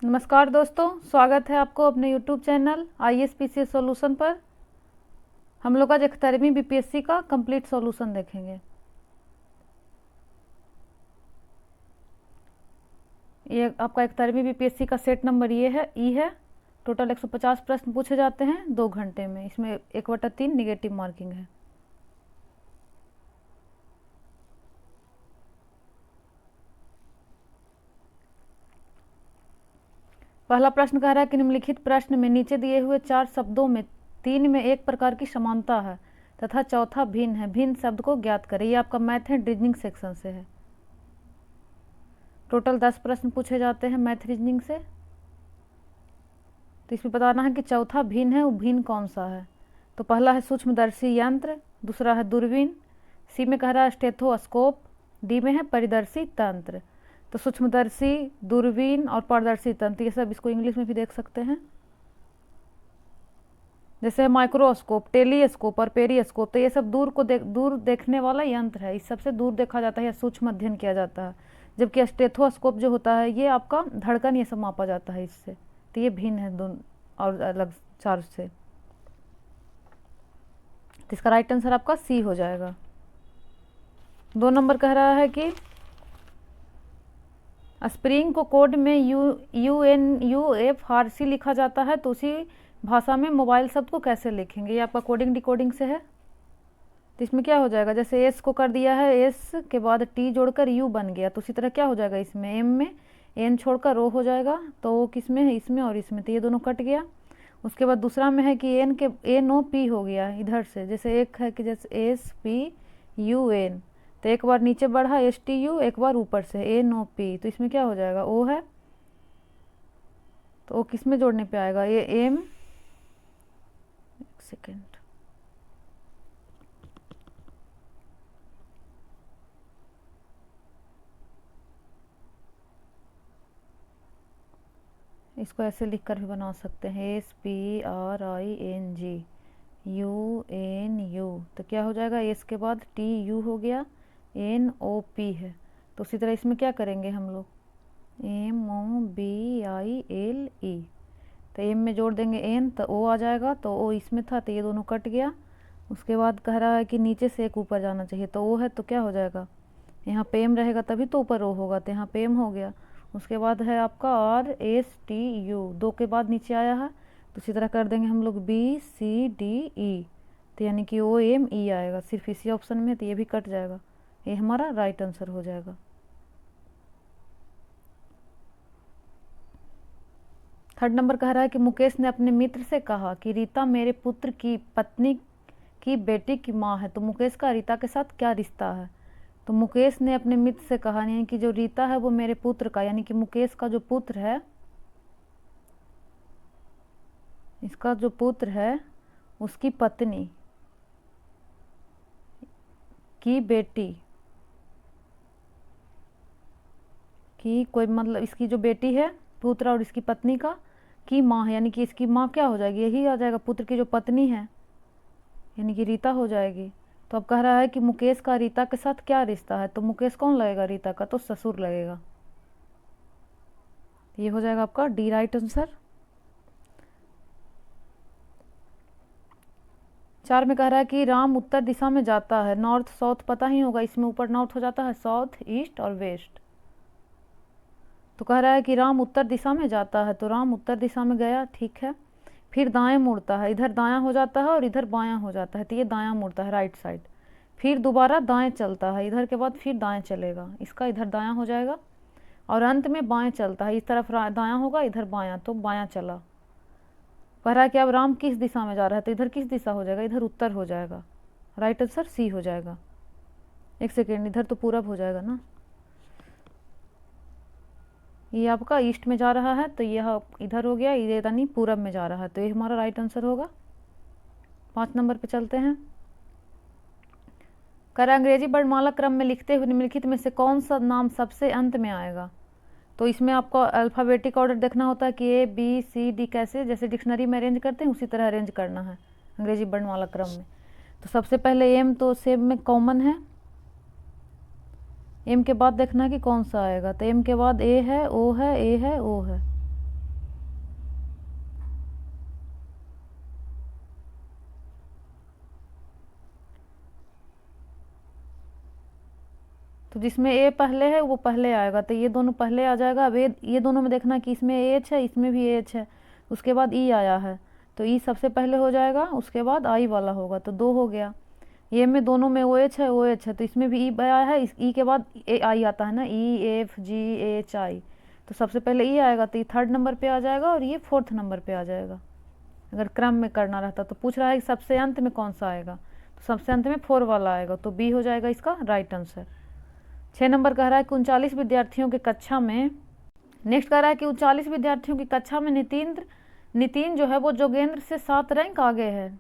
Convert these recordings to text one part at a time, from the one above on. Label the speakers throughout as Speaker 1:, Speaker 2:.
Speaker 1: नमस्कार दोस्तों, स्वागत है आपको अपने YouTube चैनल ISPC सॉल्यूशन पर। हम लोग आज 11वीं BPSC का कंप्लीट सॉल्यूशन देखेंगे। ये आपका 11वीं BPSC का सेट नंबर ये है ई है। टोटल 150 प्रश्न पूछे जाते हैं 2 घंटे में। इसमें 1/3 निगेटिव मार्किंग है। पहला प्रश्न कह रहा है कि निम्नलिखित प्रश्न में नीचे दिए हुए 4 शब्दों में 3 में एक प्रकार की समानता है तथा चौथा भिन्न है। भिन्न शब्द को ज्ञात करें। ये आपका मैथ है, रीजनिंग सेक्शन से है। टोटल 10 प्रश्न पूछे जाते हैं मैथ रीजनिंग से। तो इसमें बताना है कि चौथा भिन्न है, वो भिन्न कौन सा है। तो पहला है सूक्ष्मदर्शी यंत्र, दूसरा है दूरबीन, सी में कह रहा है स्टेथोस्कोप, डी में है परिदर्शी तंत्र। तो सूक्ष्मदर्शी, दूरबीन और पारदर्शी तंत्र, ये सब इसको इंग्लिश में भी देख सकते हैं। जैसे माइक्रोस्कोप, टेलीस्कोप और पेरिस्कोप, तो ये सब दूर देखने वाला यंत्र है। इस सबसे दूर देखा जाता है या सूक्ष्म अध्ययन किया जाता है। जबकि स्टेथोस्कोप जो होता है ये आपका धड़कन ये सब मापा जाता है इससे। तो ये भिन्न है दोनों और अलग 4 से। तो इसका राइट आंसर आपका सी हो जाएगा। 2 नंबर कह रहा है कि स्प्रिंग को कोड में UNUF लिखा जाता है, तो उसी भाषा में मोबाइल शब्द को कैसे लिखेंगे। ये आपका कोडिंग डिकोडिंग से है। तो इसमें क्या हो जाएगा, जैसे एस को कर दिया है, एस के बाद टी जोड़कर यू बन गया, तो उसी तरह क्या हो जाएगा, इसमें एम में एन छोड़कर ओ हो जाएगा। तो वो किस में है, इसमें और इसमें, तो ये दोनों कट गया। उसके बाद दूसरा में है कि एन के NOP हो गया इधर से। जैसे एक है कि जैसे SPUN, तो एक बार नीचे बढ़ा STU, एक बार ऊपर से NOP, तो इसमें क्या हो जाएगा, ओ है, तो ओ किस में जोड़ने पे आएगा, ये एम, एक सेकेंड, इसको ऐसे लिख कर भी बना सकते हैं, SPRING UNU, तो क्या हो जाएगा, एस के बाद TU हो गया, NOP है। तो उसी तरह इसमें क्या करेंगे हम लोग, MOBILE, तो एम में जोड़ देंगे एन, तो ओ आ जाएगा, तो ओ इसमें था तो ये दोनों कट गया। उसके बाद कह रहा है कि नीचे से एक ऊपर जाना चाहिए, तो ओ है, तो क्या हो जाएगा, यहाँ पे एम रहेगा तभी तो ऊपर ओ होगा, तो यहाँ पे एम हो गया। उसके बाद है आपका RSTU, 2 के बाद नीचे आया है, तो इसी तरह कर देंगे हम लोग BCDE, तो यानी कि OME आएगा सिर्फ इसी ऑप्शन में, तो ये भी कट जाएगा। ये हमारा राइट आंसर हो जाएगा। थर्ड नंबर कह रहा है कि मुकेश ने अपने मित्र से कहा कि रीता मेरे पुत्र की पत्नी की बेटी की माँ है, तो मुकेश का रीता के साथ क्या रिश्ता है। तो मुकेश ने अपने मित्र से कहा, यानी कि जो रीता है वो मेरे पुत्र का, यानी कि मुकेश का जो पुत्र है, इसका जो पुत्र है उसकी पत्नी की बेटी की कोई, मतलब इसकी जो बेटी है पुत्र और इसकी पत्नी का की माँ है, यानी कि इसकी माँ क्या हो जाएगी, यही आ जाएगा, पुत्र की जो पत्नी है यानी कि रीता हो जाएगी। तो अब कह रहा है कि मुकेश का रीता के साथ क्या रिश्ता है, तो मुकेश कौन लगेगा रीता का, तो ससुर लगेगा। ये हो जाएगा आपका डी राइट आंसर। 4 में कह रहा है कि राम उत्तर दिशा में जाता है, नॉर्थ साउथ पता ही होगा, इसमें ऊपर नॉर्थ हो जाता है, साउथ ईस्ट और वेस्ट। तो कह रहा है कि राम उत्तर दिशा में जाता है, तो राम उत्तर दिशा में गया, ठीक है। फिर दाएं मुड़ता है, इधर दायां हो जाता है और इधर बायां हो जाता है, तो ये दायां मुड़ता है, राइट साइड। फिर दोबारा दाएं चलता है, इधर के बाद फिर दाएं चलेगा, इसका इधर दायां हो जाएगा। और अंत में बाएं चलता है, इस तरफ दायां होगा, इधर बायां, तो बायां चला। कह रहा है कि अब राम किस दिशा में जा रहा है, तो इधर किस दिशा हो जाएगा, इधर उत्तर हो जाएगा। राइट आंसर सी हो जाएगा। एक सेकेंड, इधर तो पूरब हो जाएगा ना, ये आपका ईस्ट में जा रहा है, तो यह इधर हो गया, ये यानी पूरब में जा रहा है, तो ये हमारा राइट आंसर होगा। 5 नंबर पे चलते हैं। कर अंग्रेजी वर्णमाला क्रम में लिखते हुए निम्नलिखित में से कौन सा नाम सबसे अंत में आएगा। तो इसमें आपको अल्फ़ाबेटिक ऑर्डर देखना होता है कि ABCD कैसे, जैसे डिक्शनरी में अरेंज करते हैं उसी तरह अरेंज करना है अंग्रेजी वर्णमाला क्रम में। तो सबसे पहले एम, तो सेम में कॉमन है, एम के बाद देखना है कि कौन सा आएगा, तो एम के बाद ए है, ओ है, ए है, ओ है, तो जिसमें ए पहले है वो पहले आएगा, तो ये दोनों पहले आ जाएगा। अब ये दोनों में देखना कि इसमें एच है, इसमें भी एच है, उसके बाद ई आया है, तो ई सबसे पहले हो जाएगा, उसके बाद आई वाला होगा, तो 2 हो गया। ये में दोनों में ओ एच है, ओ एच है, तो इसमें भी ई आया है, इस ई के बाद ए आई आता है ना, E F G H I, तो सबसे पहले ई आएगा, तो ये 3rd नंबर पे आ जाएगा और ये 4th नंबर पे आ जाएगा अगर क्रम में करना रहता। तो पूछ रहा है कि सबसे अंत में कौन सा आएगा, तो सबसे अंत में 4 वाला आएगा, तो बी हो जाएगा इसका राइट आंसर। 6 नंबर कह रहा है कि 39 विद्यार्थियों की कक्षा में, नेक्स्ट कह रहा है कि 39 विद्यार्थियों की कक्षा में नितिन जो है वो जोगेंद्र से 7 रैंक आगे है,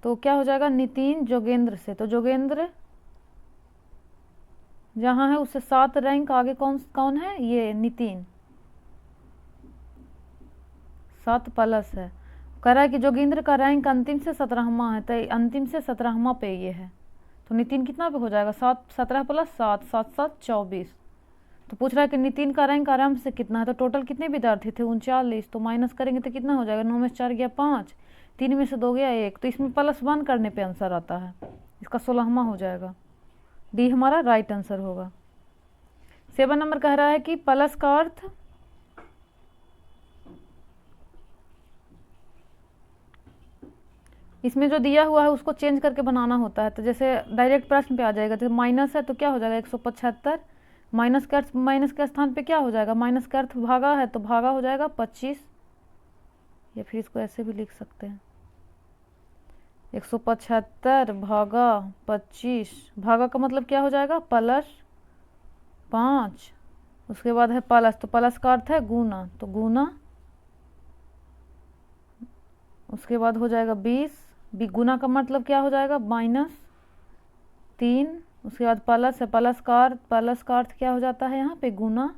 Speaker 1: तो क्या हो जाएगा, नितिन जोगेंद्र से, तो जोगेंद्र जहाँ है उससे 7 रैंक आगे कौन है, ये नितिन, 7 प्लस है। कह रहा है कि जोगेंद्र का रैंक अंतिम से 17वां है, तो अंतिम से 17वां पे ये है, तो नितिन कितना पे हो जाएगा, 17 + 7, 7 7 24। तो पूछ रहा है कि नितिन का रैंक आराम से कितना है, तो टोटल कितने विद्यार्थी थे, 39, तो माइनस करेंगे तो कितना हो जाएगा, 9 में से 4 गया 5, 3 में से 2 गया 1, तो इसमें +1 करने पे आंसर आता है, इसका 16वां हो जाएगा, डी हमारा राइट आंसर होगा। 7 नंबर कह रहा है कि प्लस का अर्थ, इसमें जो दिया हुआ है उसको चेंज करके बनाना होता है, तो जैसे डायरेक्ट प्रश्न पे आ जाएगा, जैसे माइनस है तो क्या हो जाएगा 175, माइनस के स्थान पे क्या हो जाएगा, माइनस का अर्थ भागा है, तो भागा हो जाएगा 25, या फिर इसको ऐसे भी लिख सकते हैं 175 भागा 25, भागा का मतलब क्या हो जाएगा +5, उसके बाद है प्लस, तो प्लस का अर्थ है गुना, तो गुना, उसके बाद हो जाएगा 20, गुना का मतलब क्या हो जाएगा -3, उसके बाद प्लस है, प्लस का अर्थ क्या हो जाता है यहाँ पे गुना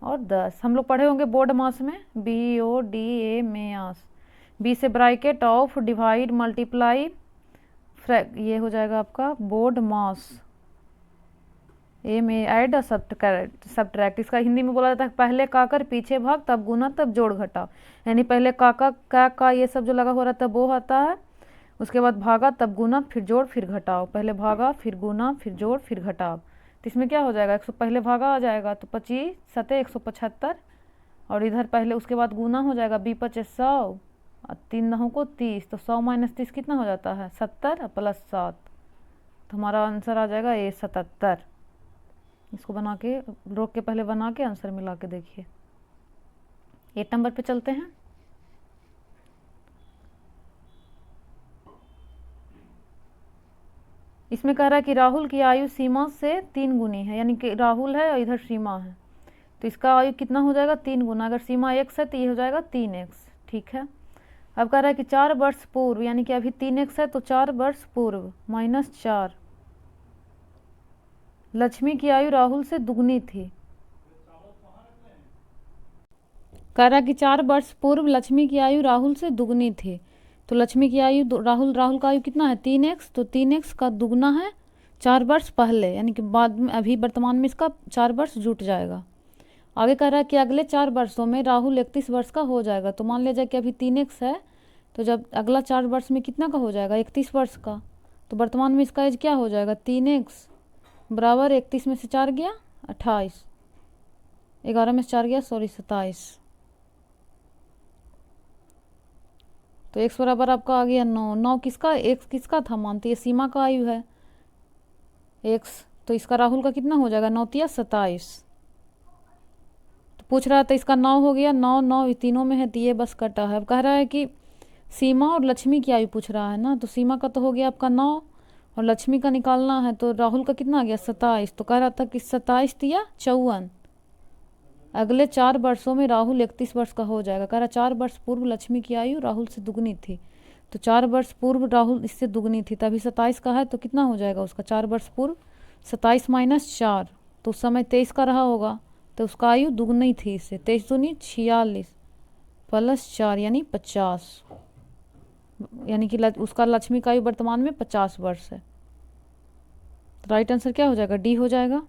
Speaker 1: और 10। हम लोग पढ़े होंगे बोर्ड मास में, BODA मास, बी से ब्रैकेट ऑफ डिवाइड मल्टीप्लाई, ये हो जाएगा आपका बोर्ड मास, ए में ऐड और सब्ट्रैक्ट। इसका हिंदी में बोला जाता है पहले काकर पीछे भाग तब गुना तब जोड़ घटाव, यानी पहले का ये सब जो लगा हो रहा था वो आता है, उसके बाद भागा तब गुना फिर जोड़ फिर घटाव, पहले भागा फिर गुना फिर जोड़ फिर घटाव, तो इसमें क्या हो जाएगा 100 पहले भागा आ जाएगा, तो 25 7 175, और इधर पहले उसके बाद गुना हो जाएगा 20 × 100 और 3 9 को 30, तो 100 - 30 कितना हो जाता है 70 और +7, तो हमारा आंसर आ जाएगा ये 77। इसको बना के रोक के पहले बना के आंसर मिला के देखिए। 8 नंबर पे चलते हैं। इसमें कह रहा है कि राहुल की आयु सीमा से 3 गुनी है, यानी कि राहुल है और इधर सीमा है, तो इसका आयु कितना हो जाएगा 3 गुना, अगर सीमा x है तो ये हो जाएगा 3x, ठीक है। अब कह रहा है कि 4 वर्ष पूर्व, यानी कि अभी 3x है तो 4 वर्ष पूर्व -4 लक्ष्मी की आयु राहुल से दुगनी थी। कह रहा है कि 4 वर्ष पूर्व लक्ष्मी की आयु राहुल से दुगनी थी, तो लक्ष्मी की आयु राहुल का आयु कितना है 3x, तो 3x का दुगना है 4 वर्ष पहले, यानी कि बाद में अभी वर्तमान में इसका 4 वर्ष जुट जाएगा। आगे कह रहा है कि अगले 4 वर्षों में राहुल 31 वर्ष का हो जाएगा, तो मान लिया जाए कि अभी 3x है, तो जब अगला 4 वर्ष में कितना का हो जाएगा 31 वर्ष का, तो वर्तमान में इसका एज क्या हो जाएगा 3x बराबर 31 में से 4 गया 28, 11 में से 4 गया 27, तो x बराबर आपका आ गया 9। 9 किसका, x किसका था मानते, ये सीमा का आयु है x, तो इसका राहुल का कितना हो जाएगा 9 × 27, तो पूछ रहा था इसका 9 हो गया, 9 9 तीनों में है तो ये बस कटा है। अब कह रहा है कि सीमा और लक्ष्मी की आयु पूछ रहा है ना, तो सीमा का तो हो गया आपका 9 और लक्ष्मी का निकालना है, तो राहुल का कितना आ गया 27, तो कह रहा था कि 27 या 54 अगले 4 वर्षों में राहुल 31 वर्ष का हो जाएगा। कह रहा 4 वर्ष पूर्व लक्ष्मी की आयु राहुल से दुगनी थी, तो 4 वर्ष पूर्व राहुल इससे दुगनी थी, तभी 27 का है, तो कितना हो जाएगा उसका 4 वर्ष पूर्व 27 - 4, तो उस समय 23 का रहा होगा, तो उसका आयु दुगनी थी इससे, 23 दूनी 46 +4 यानी 50, यानी कि उसका लक्ष्मी का आयु वर्तमान में 50 वर्ष है। तो राइट आंसर क्या हो जाएगा डी हो जाएगा।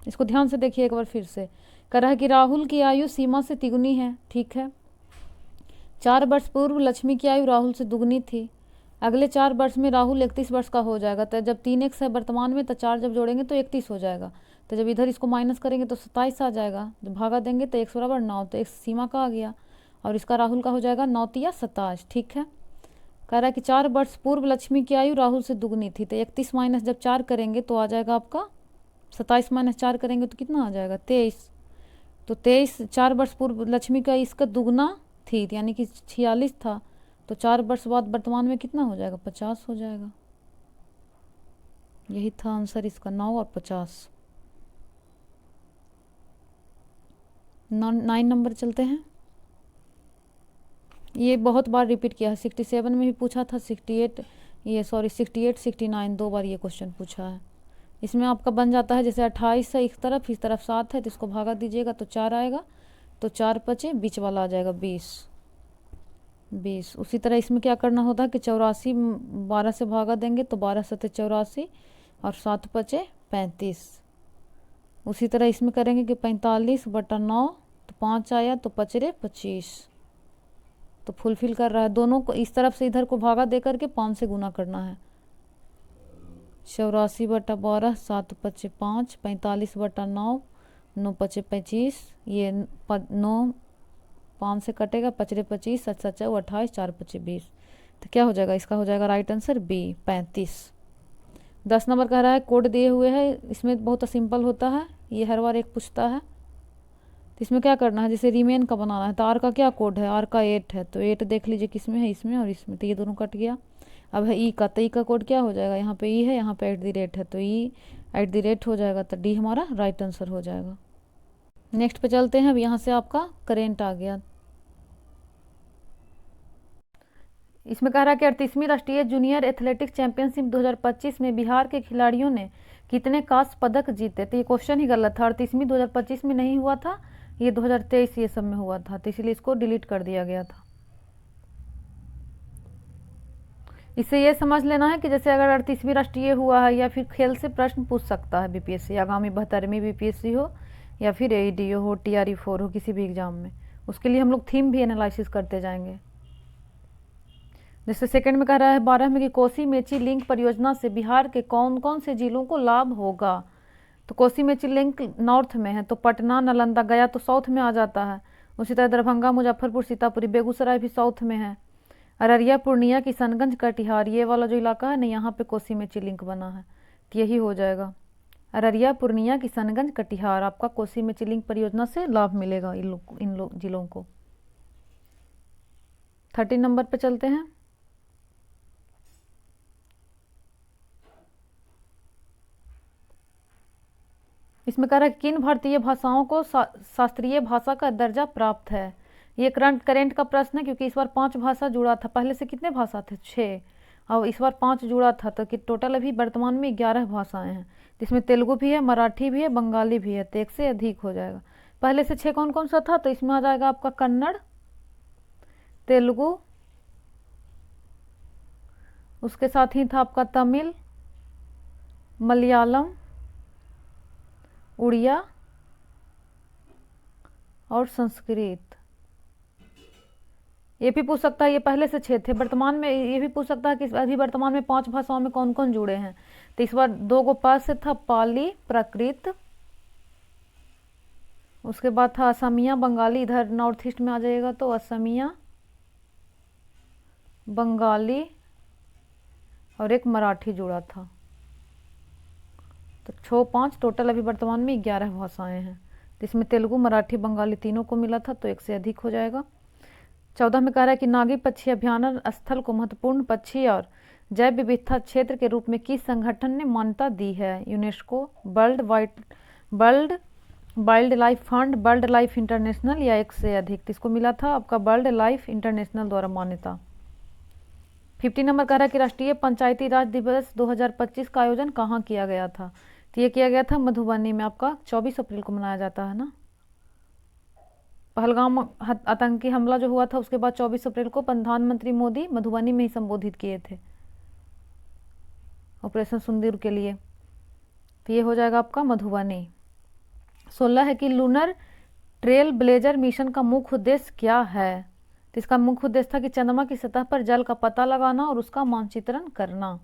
Speaker 1: इसको ध्यान से देखिए एक बार फिर से, कह रहा है कि राहुल की आयु सीमा से तिगुनी है, ठीक है। 4 वर्ष पूर्व लक्ष्मी की आयु राहुल से दुगनी थी, अगले 4 वर्ष में राहुल 31 वर्ष का हो जाएगा। तो जब 3x है वर्तमान में, तो 4 जब जोड़ेंगे तो 31 हो जाएगा। तो जब इधर इसको माइनस करेंगे तो 27 आ जाएगा। जब भागा देंगे तो x बराबर 9, तो x सीमा का आ गया और इसका राहुल का हो जाएगा 9 तिया 27। ठीक है, कह रहा है कि 4 वर्ष पूर्व लक्ष्मी की आयु राहुल से दुगनी थी। तो 31 माइनस जब 4 करेंगे तो आ जाएगा आपका 27 माइनस 4 करेंगे तो कितना आ जाएगा 23। तो 23 4 वर्ष पूर्व लक्ष्मी का इसका दुगना थी, यानी कि 46 था। तो 4 वर्ष बाद वर्तमान में कितना हो जाएगा 50 हो जाएगा। यही था आंसर इसका, 9 और 50। 9 नंबर चलते हैं। ये बहुत बार रिपीट किया है, 67 में भी पूछा था, 68 69 2 बार ये क्वेश्चन पूछा है। इसमें आपका बन जाता है जैसे 28 है इस तरफ 7 है, तो इसको भागा दीजिएगा तो 4 आएगा। तो 4 5 बीच वाला आ जाएगा 20। उसी तरह इसमें क्या करना होता है कि 84 12 से भागा देंगे तो 12 7 84 और 7 5 35। उसी तरह इसमें करेंगे कि 45/9, तो 5 आया तो 5 25। तो फुलफिल कर रहा है। दोनों को इस तरफ से इधर को भागा दे करके 5 से गुना करना है। 84/12 7 5 5, 45/9 9 5 25, ये 9 5 से कटेगा 5 25 7 7 28 4 5 20। तो क्या हो जाएगा इसका, हो जाएगा राइट आंसर बी 35। 10 नंबर कह रहा है कोड दिए हुए है, इसमें बहुत सिंपल होता है, ये हर बार एक पूछता है। तो इसमें क्या करना है, जैसे रीमेन का बनाना है। तो आर का क्या कोड है, आर का 8 है, तो 8 देख लीजिए किस में है, इसमें और इसमें, तो ये दोनों कट गया। अब है ई का, तो ई का कोड क्या हो जाएगा, यहाँ पे ई है, यहाँ पे @ है, तो ई @ हो जाएगा, तो डी हमारा राइट आंसर हो जाएगा। नेक्स्ट पे चलते हैं। अब यहाँ से आपका करेंट आ गया। इसमें कह रहा है कि 38वीं राष्ट्रीय जूनियर एथलेटिक्स चैंपियनशिप 2025 में बिहार के खिलाड़ियों ने कितने कांस्य पदक जीते। तो ये क्वेश्चन ही गलत था। 38वीं 2025 में नहीं हुआ था, ये 2023 ये सब में हुआ था, तो इसलिए इसको डिलीट कर दिया गया था। इससे ये समझ लेना है कि जैसे अगर 38वीं राष्ट्रीय हुआ है या फिर खेल से प्रश्न पूछ सकता है बीपीएससी, आगामी 72वीं बीपीएससी हो या फिर एईडीओ हो, TRE4 हो, किसी भी एग्जाम में, उसके लिए हम लोग थीम भी एनालिसिस करते जाएंगे। जैसे सेकंड में कह रहा है 12 में कि कोसी मेची लिंक परियोजना से बिहार के कौन कौन से जिलों को लाभ होगा। तो कोसी मेची लिंक नॉर्थ में है, तो पटना नालंदा गया तो साउथ में आ जाता है। उसी तरह दरभंगा मुजफ्फरपुर सीतापुर बेगूसराय भी साउथ में है। अररिया पूर्णिया किशनगंज कटिहार ये वाला जो इलाका है ना, यहाँ पे कोसी मेची लिंक बना है, तो यही हो जाएगा। अररिया पूर्णिया किशनगंज कटिहार आपका कोसी मेची लिंक परियोजना से लाभ मिलेगा इन जिलों को। 13 नंबर पे चलते हैं। इसमें कह रहा है किन भारतीय भाषाओं को शास्त्रीय भाषा का दर्जा प्राप्त है। ये करेंट का प्रश्न है, क्योंकि इस बार 5 भाषा जुड़ा था। पहले से कितने भाषा थे 6, और इस बार 5 जुड़ा था, तो कि टोटल अभी वर्तमान में 11 भाषाएं हैं। इसमें तेलुगु भी है, मराठी भी है, बंगाली भी है, तो 1 से अधिक हो जाएगा। पहले से 6 कौन कौन सा था, तो इसमें आ जाएगा आपका कन्नड़, तेलुगु, उसके साथ ही था आपका तमिल, मलयालम, उड़िया और संस्कृत। ये भी पूछ सकता है, ये पहले से 6 थे। वर्तमान में ये भी पूछ सकता है कि अभी वर्तमान में 5 भाषाओं में कौन कौन जुड़े हैं। तो इस बार 2 गो पास से था, पाली, प्राकृत, उसके बाद था असमिया, बंगाली, इधर नॉर्थ ईस्ट में आ जाएगा तो असमिया, बंगाली और एक मराठी जुड़ा था। तो 6 5 टोटल अभी वर्तमान में 11 भाषाएं हैं। इसमें तेलुगु, मराठी, बंगाली तीनों को मिला था, तो 1 से अधिक हो जाएगा। 14 में कह रहा है कि नागी पक्षी अभ्यारण्य स्थल को महत्वपूर्ण पक्षी और जैव विविधता क्षेत्र के रूप में किस संगठन ने मान्यता दी है। UNESCO, world wild life fund, world life international या 1 से अधिक। इसको मिला था आपका वर्ल्ड लाइफ इंटरनेशनल द्वारा मान्यता। 50 नंबर कह रहा है कि राष्ट्रीय पंचायती राज दिवस 2025 का आयोजन कहाँ किया गया था। तो ये किया गया था मधुबनी में, आपका 24 अप्रैल को मनाया जाता है ना। पहलगाम आतंकी हमला जो हुआ था उसके बाद 24 अप्रैल को प्रधानमंत्री मोदी मधुबनी में ही संबोधित किए थे ऑपरेशन सिंदूर के लिए। तो ये हो जाएगा आपका मधुबनी। 16 है कि लूनर ट्रेल ब्लेजर मिशन का मुख्य उद्देश्य क्या है। तो इसका मुख्य उद्देश्य था कि चंद्रमा की सतह पर जल का पता लगाना और उसका मानचित्रण करना।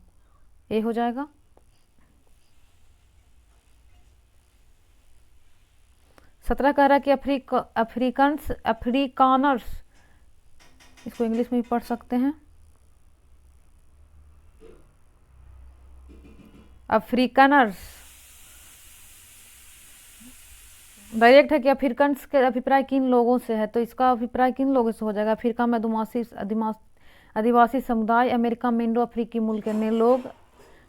Speaker 1: ये हो जाएगा। 17 कह रहा है कि अफ्रीकानर्स, इसको इंग्लिश में भी पढ़ सकते हैं, अफ्रीकनर्स। डायरेक्ट है कि अफ्रीकन्स के अभिप्राय किन लोगों से है, तो इसका अभिप्राय किन लोगों से हो जाएगा। अफ्रीका में आदिवासी समुदाय, अमेरिका में इंडो अफ्रीकी मूल के लोग,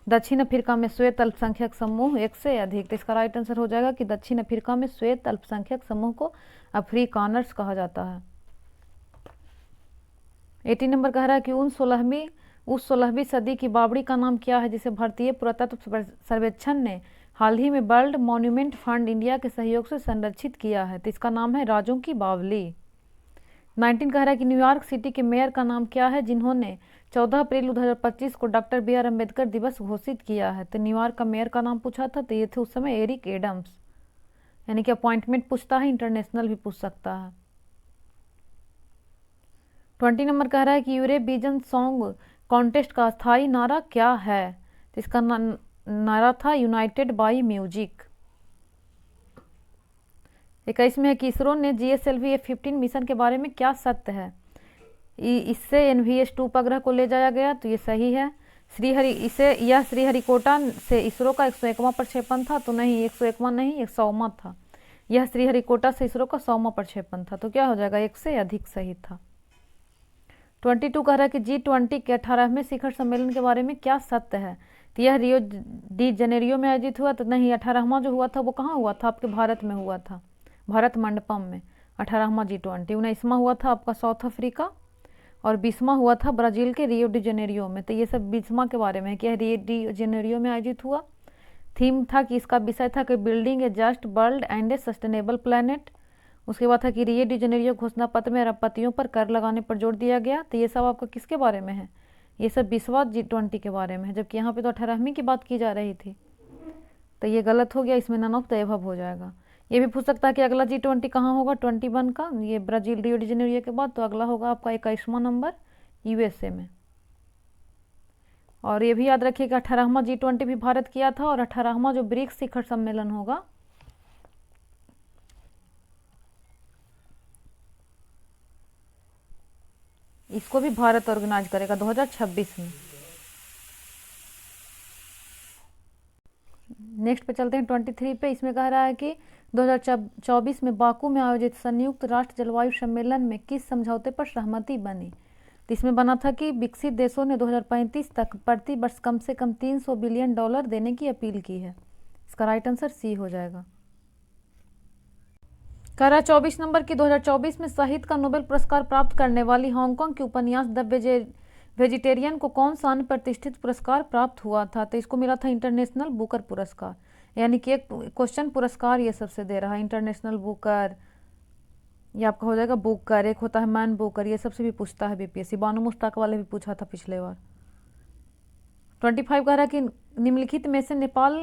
Speaker 1: दक्षिण अफ्रीका में श्वेत अल्पसंख्यक समूह एक से अधिक। तो इसका राइट आंसर हो जाएगा कि दक्षिण अफ्रीका में श्वेत अल्पसंख्यक समूह को अफ्रीकानर्स कहा जाता है। 18 नंबर कह रहा है कि उस 16वीं सदी की बावड़ी का नाम क्या है जिसे भारतीय पुरातत्व सर्वेक्षण ने हाल ही में वर्ल्ड मॉन्यूमेंट फंड इंडिया के सहयोग से संरक्षित किया है। तो इसका नाम है राजों की बावली। 19 कह रहा है कि न्यूयॉर्क सिटी के मेयर का नाम क्या है जिन्होंने 14 अप्रैल 2025 को डॉक्टर बी आर अम्बेडकर दिवस घोषित किया है। तो न्यूयॉर्क का मेयर का नाम पूछा था, तो ये थे उस समय एरिक एडम्स। यानी कि अपॉइंटमेंट पूछता है, इंटरनेशनल भी पूछ सकता है। 20 नंबर कह रहा है कि यूरोविजन सॉन्ग कॉन्टेस्ट का स्थायी नारा क्या है। तो इसका नारा था यूनाइटेड बाय म्यूजिक। 21 में है कि इसरो ने GSLV F-15 मिशन के बारे में क्या सत्य है। इससे NVS-2 उपग्रह को ले जाया गया, तो ये सही है। यह श्रीहरिकोटा से इसरो का 101वां प्रक्षेपण था, तो नहीं 101वां नहीं 100वां था। यह श्रीहरिकोटा से इसरो का 100वां प्रक्षेपण था, तो क्या हो जाएगा, एक से अधिक सही था। 22 कह रहा है कि G20 के 18वें शिखर सम्मेलन के बारे में क्या सत्य है। तो यह रियो डी जेनेरियो में आयोजित हुआ, तो नहीं 18वां जो हुआ था वो कहाँ हुआ था, आपके भारत में हुआ था, भारत मंडपम में 18वां G20। 19वां हुआ था आपका साउथ अफ्रीका, और 20वां हुआ था ब्राज़ील के रियो डी जेनेरियो में। तो ये सब 20वां के बारे में है कि रियो डी जेनेरियो में आयोजित हुआ। थीम था कि इसका विषय था कि building A just world and A sustainable planet. उसके बाद था कि रियो डी जेनेरियो घोषणा पत्र में अरबपतियों पर कर लगाने पर जोर दिया गया। तो ये सब आपका किसके बारे में है, ये सब 20वां G20 के बारे में है, जबकि यहाँ पे तो 18वीं की बात की जा रही थी। तो ये गलत हो गया, इसमें नन ऑफ द एबव हो जाएगा। ये भी पूछ सकता है कि अगला G20 कहाँ होगा 21 का, ये ब्राज़ील रियो डी जेनेरियो के बाद, तो अगला होगा आपका 21वां नंबर USA में। और ये भी याद रखिए कि 18वां G20 भी भारत किया था, और 18वां जो ब्रिक्स शिखर सम्मेलन होगा इसको भी भारत ऑर्गेनाइज करेगा 2026 में। नेक्स्ट पे चलते हैं 23 पे। इसमें कह रहा है कि 2024 में बाकू में आयोजित संयुक्त राष्ट्र जलवायु सम्मेलन में किस समझौते पर सहमति बनी। तो इसमें बना था कि विकसित देशों ने 2035 तक प्रति वर्ष कम से कम $300 बिलियन देने की अपील की है। इसका राइट आंसर सी हो जाएगा। कह रहा है 24 नंबर की 2024 में साहित्य का नोबेल पुरस्कार प्राप्त करने वाली हांगकांग की उपन्यास द वेजिटेरियन को कौन सा अन्य प्रतिष्ठित पुरस्कार प्राप्त हुआ था। तो इसको मिला था इंटरनेशनल बुकर पुरस्कार। यानी कि एक क्वेश्चन पुरस्कार ये सबसे दे रहा है, इंटरनेशनल बुकर, ये आपका हो जाएगा बुकर। एक होता है मैन बुकर, ये सबसे भी पूछता है BPSC, बानू मुश्ताक वाले भी पूछा था पिछले बार। 25 कह रहा है कि निम्नलिखित में से नेपाल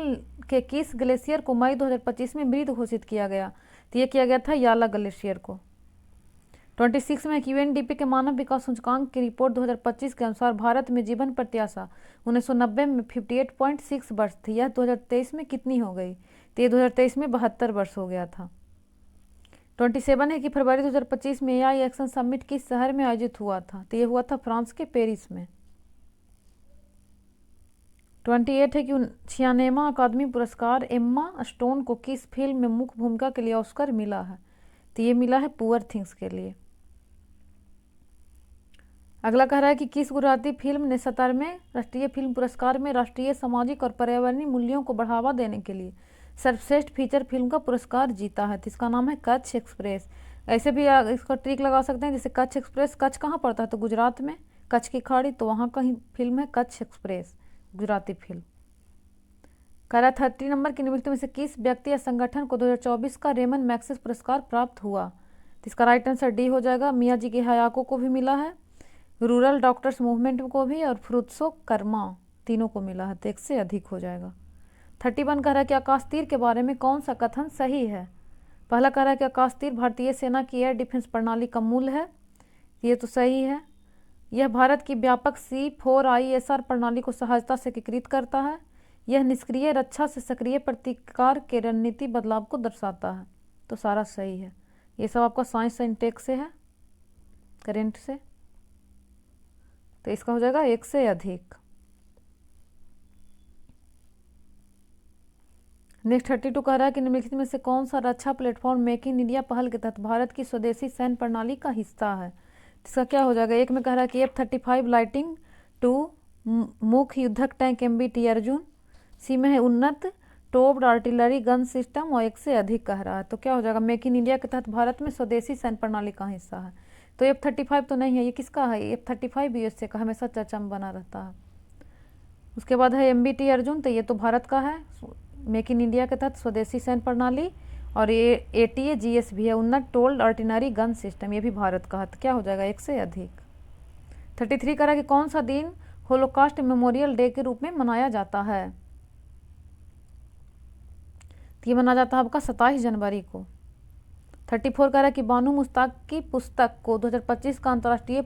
Speaker 1: के किस ग्लेशियर को मई 2025 में मृत घोषित किया गया। तो ये किया गया था याला ग्लेशियर को। 26 में UNDP के मानव विकास सूचकांक की रिपोर्ट 2025 के अनुसार भारत में जीवन प्रत्याशा 1990 में 58.6 वर्ष थी, यह 2023 में कितनी हो गई। तो ये 2023 में 72 वर्ष हो गया था। 27 है कि फरवरी 2025 में AI एक्शन समिट किस शहर में आयोजित हुआ था। तो ये हुआ था फ्रांस के पेरिस में। 28 है कि 96वां अकादमी पुरस्कार एम्मा स्टोन को किस फिल्म में मुख्य भूमिका के लिए ऑस्कर मिला है। तो ये मिला है पुअर थिंग्स के लिए। अगला कह रहा है कि किस गुजराती फिल्म ने 17वें राष्ट्रीय फिल्म पुरस्कार में राष्ट्रीय सामाजिक और पर्यावरणीय मूल्यों को बढ़ावा देने के लिए सर्वश्रेष्ठ फीचर फिल्म का पुरस्कार जीता है। तो इसका नाम है कच्छ एक्सप्रेस। ऐसे भी इसका ट्रिक लगा सकते हैं, जैसे कच्छ एक्सप्रेस, कच्छ कहाँ पड़ता है, तो गुजरात में कच्छ की खाड़ी, तो वहाँ का ही फिल्म है कच्छ एक्सप्रेस, गुजराती फिल्म। कह रहा 30 नंबर की निम्नलिखित में से किस व्यक्ति या संगठन को 2024 का रेमन मैग्सेस पुरस्कार प्राप्त हुआ। तो इसका राइट आंसर डी हो जाएगा। मियाँ जी के हयाको को भी मिला है, रूरल डॉक्टर्स मूवमेंट को भी, और फ्रुत्सो कर्मा, तीनों को मिला है। तो एक से अधिक हो जाएगा। 31 कह रहा है कि आकाश तीर के बारे में कौन सा कथन सही है। पहला कह रहा है कि आकाश तीर भारतीय सेना की एयर डिफेंस प्रणाली का मूल है, ये तो सही है। यह भारत की व्यापक C4ISR प्रणाली को सहजता से एकीकृत करता है। यह निष्क्रिय रक्षा से सक्रिय प्रतिकार के रणनीति बदलाव को दर्शाता है। तो सारा सही है। ये सब आपका साइंस एंड टेक से है, करेंट से। तो इसका हो जाएगा 1 से अधिक। नेक्स्ट 32 कह रहा है कि निम्नलिखित में से कौन सा रक्षा प्लेटफॉर्म मेक इन इंडिया पहल के तहत भारत की स्वदेशी सैन्य प्रणाली का हिस्सा है। इसका क्या हो जाएगा। एक में कह रहा है कि F-35 लाइटिंग 2 मुख्य युद्धक टैंक MBT अर्जुन। सी में है उन्नत टोप्ड आर्टिलरी गन सिस्टम और 1 से अधिक कह रहा है। तो क्या हो जाएगा, मेक इन इंडिया के तहत भारत में स्वदेशी सैन्य प्रणाली का हिस्सा है। तो F-35 तो नहीं है, ये किसका है, F-35 USA का हमेशा चर्चा में बना रहता है। उसके बाद है MBT अर्जुन, तो ये तो भारत का है, मेक इन इंडिया के तहत स्वदेशी सैन्य प्रणाली। और ये ATA-GS भी है, उन्नत टोल्ड आर्टिलरी गन सिस्टम, ये भी भारत का है। तो क्या हो जाएगा, 1 से अधिक। 33 कह रहा है कि कौन सा दिन होलोकॉस्ट मेमोरियल डे के रूप में मनाया जाता है। तो ये मनाया जाता है आपका 27 जनवरी को। 34 कह रहा है कि बानू मुश्ताक की पुस्तक को 2025 का अंतर्राष्ट्रीय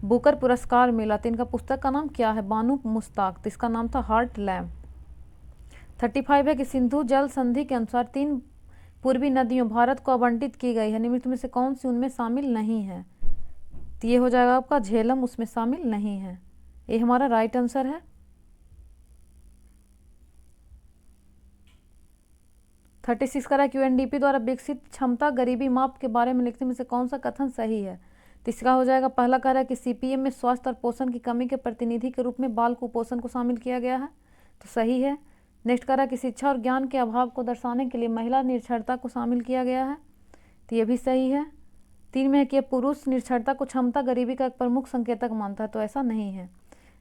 Speaker 1: बुकर पुरस्कार मिला। तो इनका पुस्तक का नाम क्या है, बानू मुश्ताक, तो इसका नाम था हार्ट लैम्प। 35 है कि सिंधु जल संधि के अनुसार 3 पूर्वी नदियों भारत को आवंटित की गई है, निम्नलिखित में से कौन सी उनमें शामिल नहीं है। तो ये हो जाएगा आपका झेलम उसमें शामिल नहीं है, ये हमारा राइट आंसर है। 36 कह रहा है कि UNDP द्वारा विकसित क्षमता गरीबी माप के बारे में लिखने में से कौन सा कथन सही है। तीसरा हो जाएगा, पहला कह रहा है कि CPM में स्वास्थ्य और पोषण की कमी के प्रतिनिधि के रूप में बाल कुपोषण को शामिल किया गया है, तो सही है। नेक्स्ट कह रहा है कि शिक्षा और ज्ञान के अभाव को दर्शाने के लिए महिला निरक्षरता को शामिल किया गया है, तो ये भी सही है। 3 में है कि पुरुष निरक्षरता को क्षमता गरीबी का एक प्रमुख संकेतक मानता है, तो ऐसा नहीं है।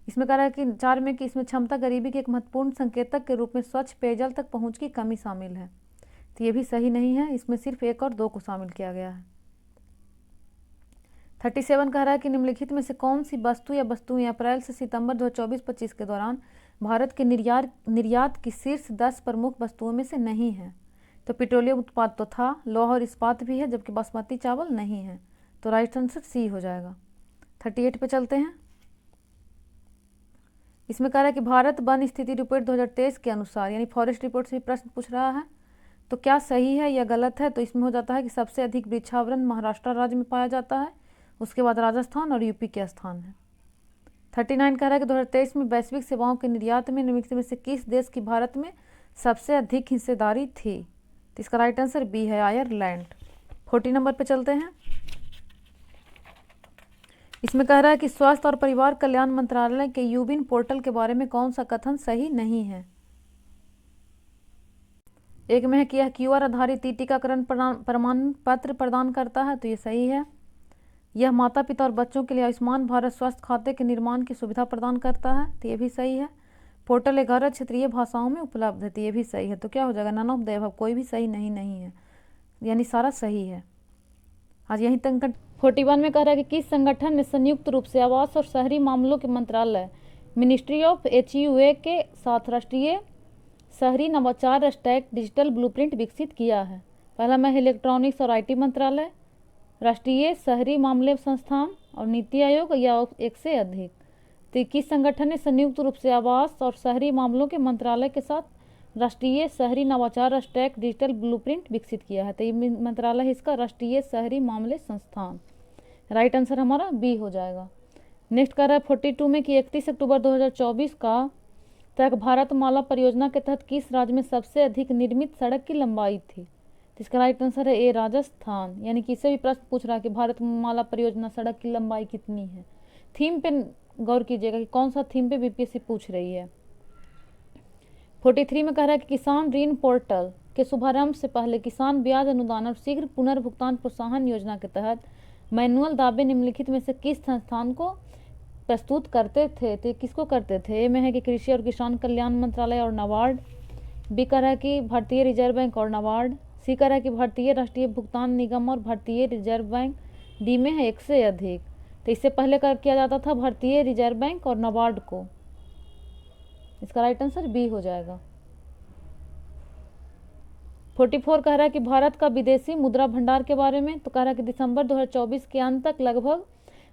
Speaker 1: इसमें कह रहा है कि 4 में कि इसमें क्षमता गरीबी के एक महत्वपूर्ण संकेतक के रूप में स्वच्छ पेयजल तक पहुंच की कमी शामिल है, तो ये भी सही नहीं है। इसमें सिर्फ 1 और 2 को शामिल किया गया है। 37 कह रहा है कि निम्नलिखित में से कौन सी वस्तु या वस्तुएं अप्रैल से सितंबर 2024-25 के दौरान भारत के निर्यात की शीर्ष 10 प्रमुख वस्तुओं में से नहीं है। तो पेट्रोलियम उत्पाद तो था, लौह और इस्पात भी है, जबकि बासमती चावल नहीं है, तो राइट आंसर सी हो जाएगा। 38 पे चलते हैं। इसमें कह रहा है कि भारत वन स्थिति रिपोर्ट 2023 के अनुसार, यानी फॉरेस्ट रिपोर्ट से प्रश्न पूछ रहा है, तो क्या सही है या गलत है। तो इसमें हो जाता है कि सबसे अधिक वृक्षावरण महाराष्ट्र राज्य में पाया जाता है, उसके बाद राजस्थान और यूपी के स्थान है। 39 कह रहा है कि 2023 में वैश्विक सेवाओं के निर्यात में निम्नलिखित में से किस देश की भारत में सबसे अधिक हिस्सेदारी थी। तो इसका राइट आंसर बी है, आयरलैंड। 40 नंबर पे चलते हैं। इसमें कह रहा है कि स्वास्थ्य और परिवार कल्याण मंत्रालय के यूबिन पोर्टल के बारे में कौन सा कथन सही नहीं है। एक में है कि यह QR आधारित टीकाकरण प्रमाण पत्र प्रदान करता है, तो ये सही है। यह माता पिता और बच्चों के लिए आयुष्मान भारत स्वास्थ्य खाते के निर्माण की सुविधा प्रदान करता है, तो ये भी सही है। पोर्टल 11 क्षेत्रीय भाषाओं में उपलब्ध है, तो ये भी सही है। तो क्या हो जाएगा, नन ऑफ द अबव, कोई भी सही नहीं है, यानी सारा सही है। आज यहीं तक। 41 में कह रहा है कि किस संगठन ने संयुक्त रूप से आवास और शहरी मामलों के मंत्रालय मिनिस्ट्री ऑफ HUA के साथ राष्ट्रीय शहरी नवाचार स्टैक डिजिटल ब्लूप्रिंट विकसित किया है। पहला में इलेक्ट्रॉनिक्स और IT मंत्रालय, राष्ट्रीय शहरी मामले संस्थान और नीति आयोग, या 1 से अधिक। तो किस संगठन ने संयुक्त रूप से आवास और शहरी मामलों के मंत्रालय के साथ राष्ट्रीय शहरी नवाचार स्टैक डिजिटल ब्लूप्रिंट विकसित किया है। तो ये मंत्रालय है इसका राष्ट्रीय शहरी मामले संस्थान। राइट आंसर हमारा बी हो जाएगा। नेक्स्ट कर रहा है 42 में कि 31 अक्टूबर 2024 का तक भारतमाला परियोजना के तहत किस राज्य में सबसे अधिक निर्मित सड़क की लंबाई थी। तो इसका राइट आंसर है ए, राजस्थान। यानी किसी भी प्रश्न पूछ रहा है कि भारतमाला परियोजना सड़क की लंबाई कितनी है, थीम पे गौर कीजिएगा कि कौन सा थीम पे BPSC पूछ रही है। 43 में कह रहा है कि किसान ऋण पोर्टल के शुभारंभ से पहले किसान ब्याज अनुदान और शीघ्र पुनर्भुगतान प्रोत्साहन योजना के तहत मैनुअल दावे निम्नलिखित में से किस संस्थान को प्रस्तुत करते थे। तो किसको करते थे। ए में है कि कृषि और किसान कल्याण मंत्रालय और नाबार्ड, बी कह रहा है कि भारतीय रिजर्व बैंक और नाबार्ड, सी कह रहा है कि भारतीय राष्ट्रीय भुगतान निगम और भारतीय रिजर्व बैंक, डी में है 1 से अधिक। तो इससे पहले किया जाता था भारतीय रिजर्व बैंक और नाबार्ड को। इसका राइट आंसर बी हो जाएगा। 44 कह रहा है कि भारत का विदेशी मुद्रा भंडार के बारे में, तो कह रहा है कि दिसंबर 2024 के अंत तक लगभग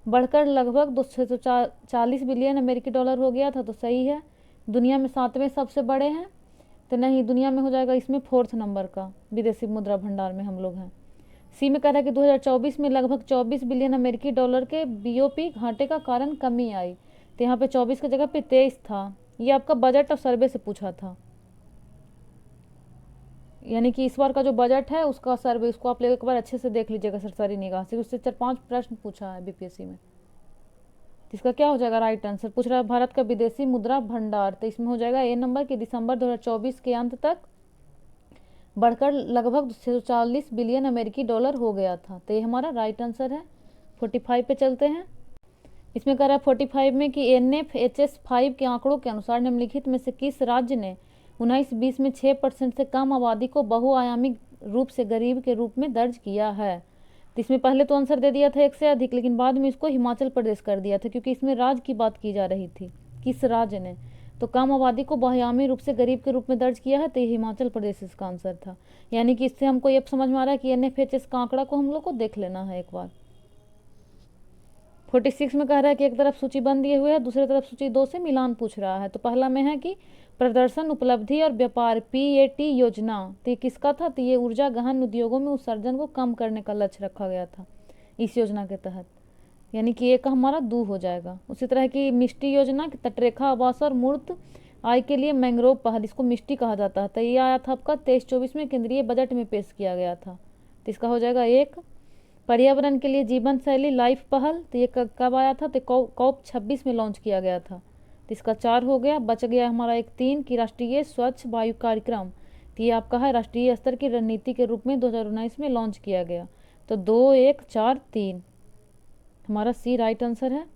Speaker 1: बढ़कर लगभग 240 बिलियन अमेरिकी डॉलर हो गया था, तो सही है। दुनिया में 7वें सबसे बड़े हैं, तो नहीं, दुनिया में हो जाएगा इसमें 4th नंबर का विदेशी मुद्रा भंडार में हम लोग हैं। सी में कह रहा है कि 2024 में लगभग 24 बिलियन अमेरिकी डॉलर के बीओपी घाटे का कारण कमी आई, तो यहाँ पे 24 की जगह पे 23 था। ये आपका बजट और सर्वे से पूछा था, यानी कि इस बार का जो बजट है उसका सर्वे, उसको आप एक बार अच्छे से देख लीजिएगा सरसरी निगाह से, उससे 4-5 प्रश्न पूछा है बीपीएससी में। इसका क्या हो जाएगा राइट आंसर, पूछ रहा है भारत का विदेशी मुद्रा भंडार, तो इसमें हो जाएगा ए नंबर कि दिसंबर 2024 के अंत तक बढ़कर लगभग 240 बिलियन अमेरिकी डॉलर हो गया था, तो ये हमारा राइट आंसर है। 45 पे चलते हैं। इसमें कह रहा है 45 में कि NFHS 5 के आंकड़ों के अनुसार निम्नलिखित में से किस राज्य ने 19-20 में 6% से कम आबादी को बहुआयामी रूप से गरीब के रूप में दर्ज किया है। तो इसमें पहले तो आंसर दे दिया था 1 से अधिक, लेकिन बाद में इसको हिमाचल प्रदेश कर दिया था, क्योंकि इसमें राज्य की बात की जा रही थी, किस राज्य ने तो कम आबादी को बहुआयामी रूप से गरीब के रूप में दर्ज किया है, तो ये हिमाचल प्रदेश इसका आंसर था। यानी कि इससे हमको ये समझ में आ रहा है कि NFHS का आंकड़ा को हम लोग को देख लेना है एक बार। 46 में कह रहा है कि एक तरफ सूची बंद दिए हुए है, दूसरी तरफ सूची 2 से मिलान पूछ रहा है। तो पहला में है कि प्रदर्शन, उपलब्धि और व्यापार PAT योजना, तो ये किसका था, तो ये ऊर्जा गहन उद्योगों में उत्सर्जन को कम करने का लक्ष्य रखा गया था इस योजना के तहत, यानी कि एक हमारा 2 हो जाएगा। उसी तरह की मिष्टी योजना की तटरेखा आवास और मूर्त आय के लिए मैंग्रोव पहल, इसको मिष्टी कहा जाता है, तो ये आया था आपका 23-24 में केंद्रीय बजट में पेश किया गया था, तो इसका हो जाएगा 1। पर्यावरण के लिए जीवन शैली लाइफ पहल, तो ये कब आया था, तो COP 26 में लॉन्च किया गया था, तो इसका 4 हो गया। बच गया हमारा एक 3 की राष्ट्रीय स्वच्छ वायु कार्यक्रम, तो ये आपका है राष्ट्रीय स्तर की रणनीति के रूप में 2019 में लॉन्च किया गया, तो 2, 1, 4, 3 हमारा सी राइट आंसर है।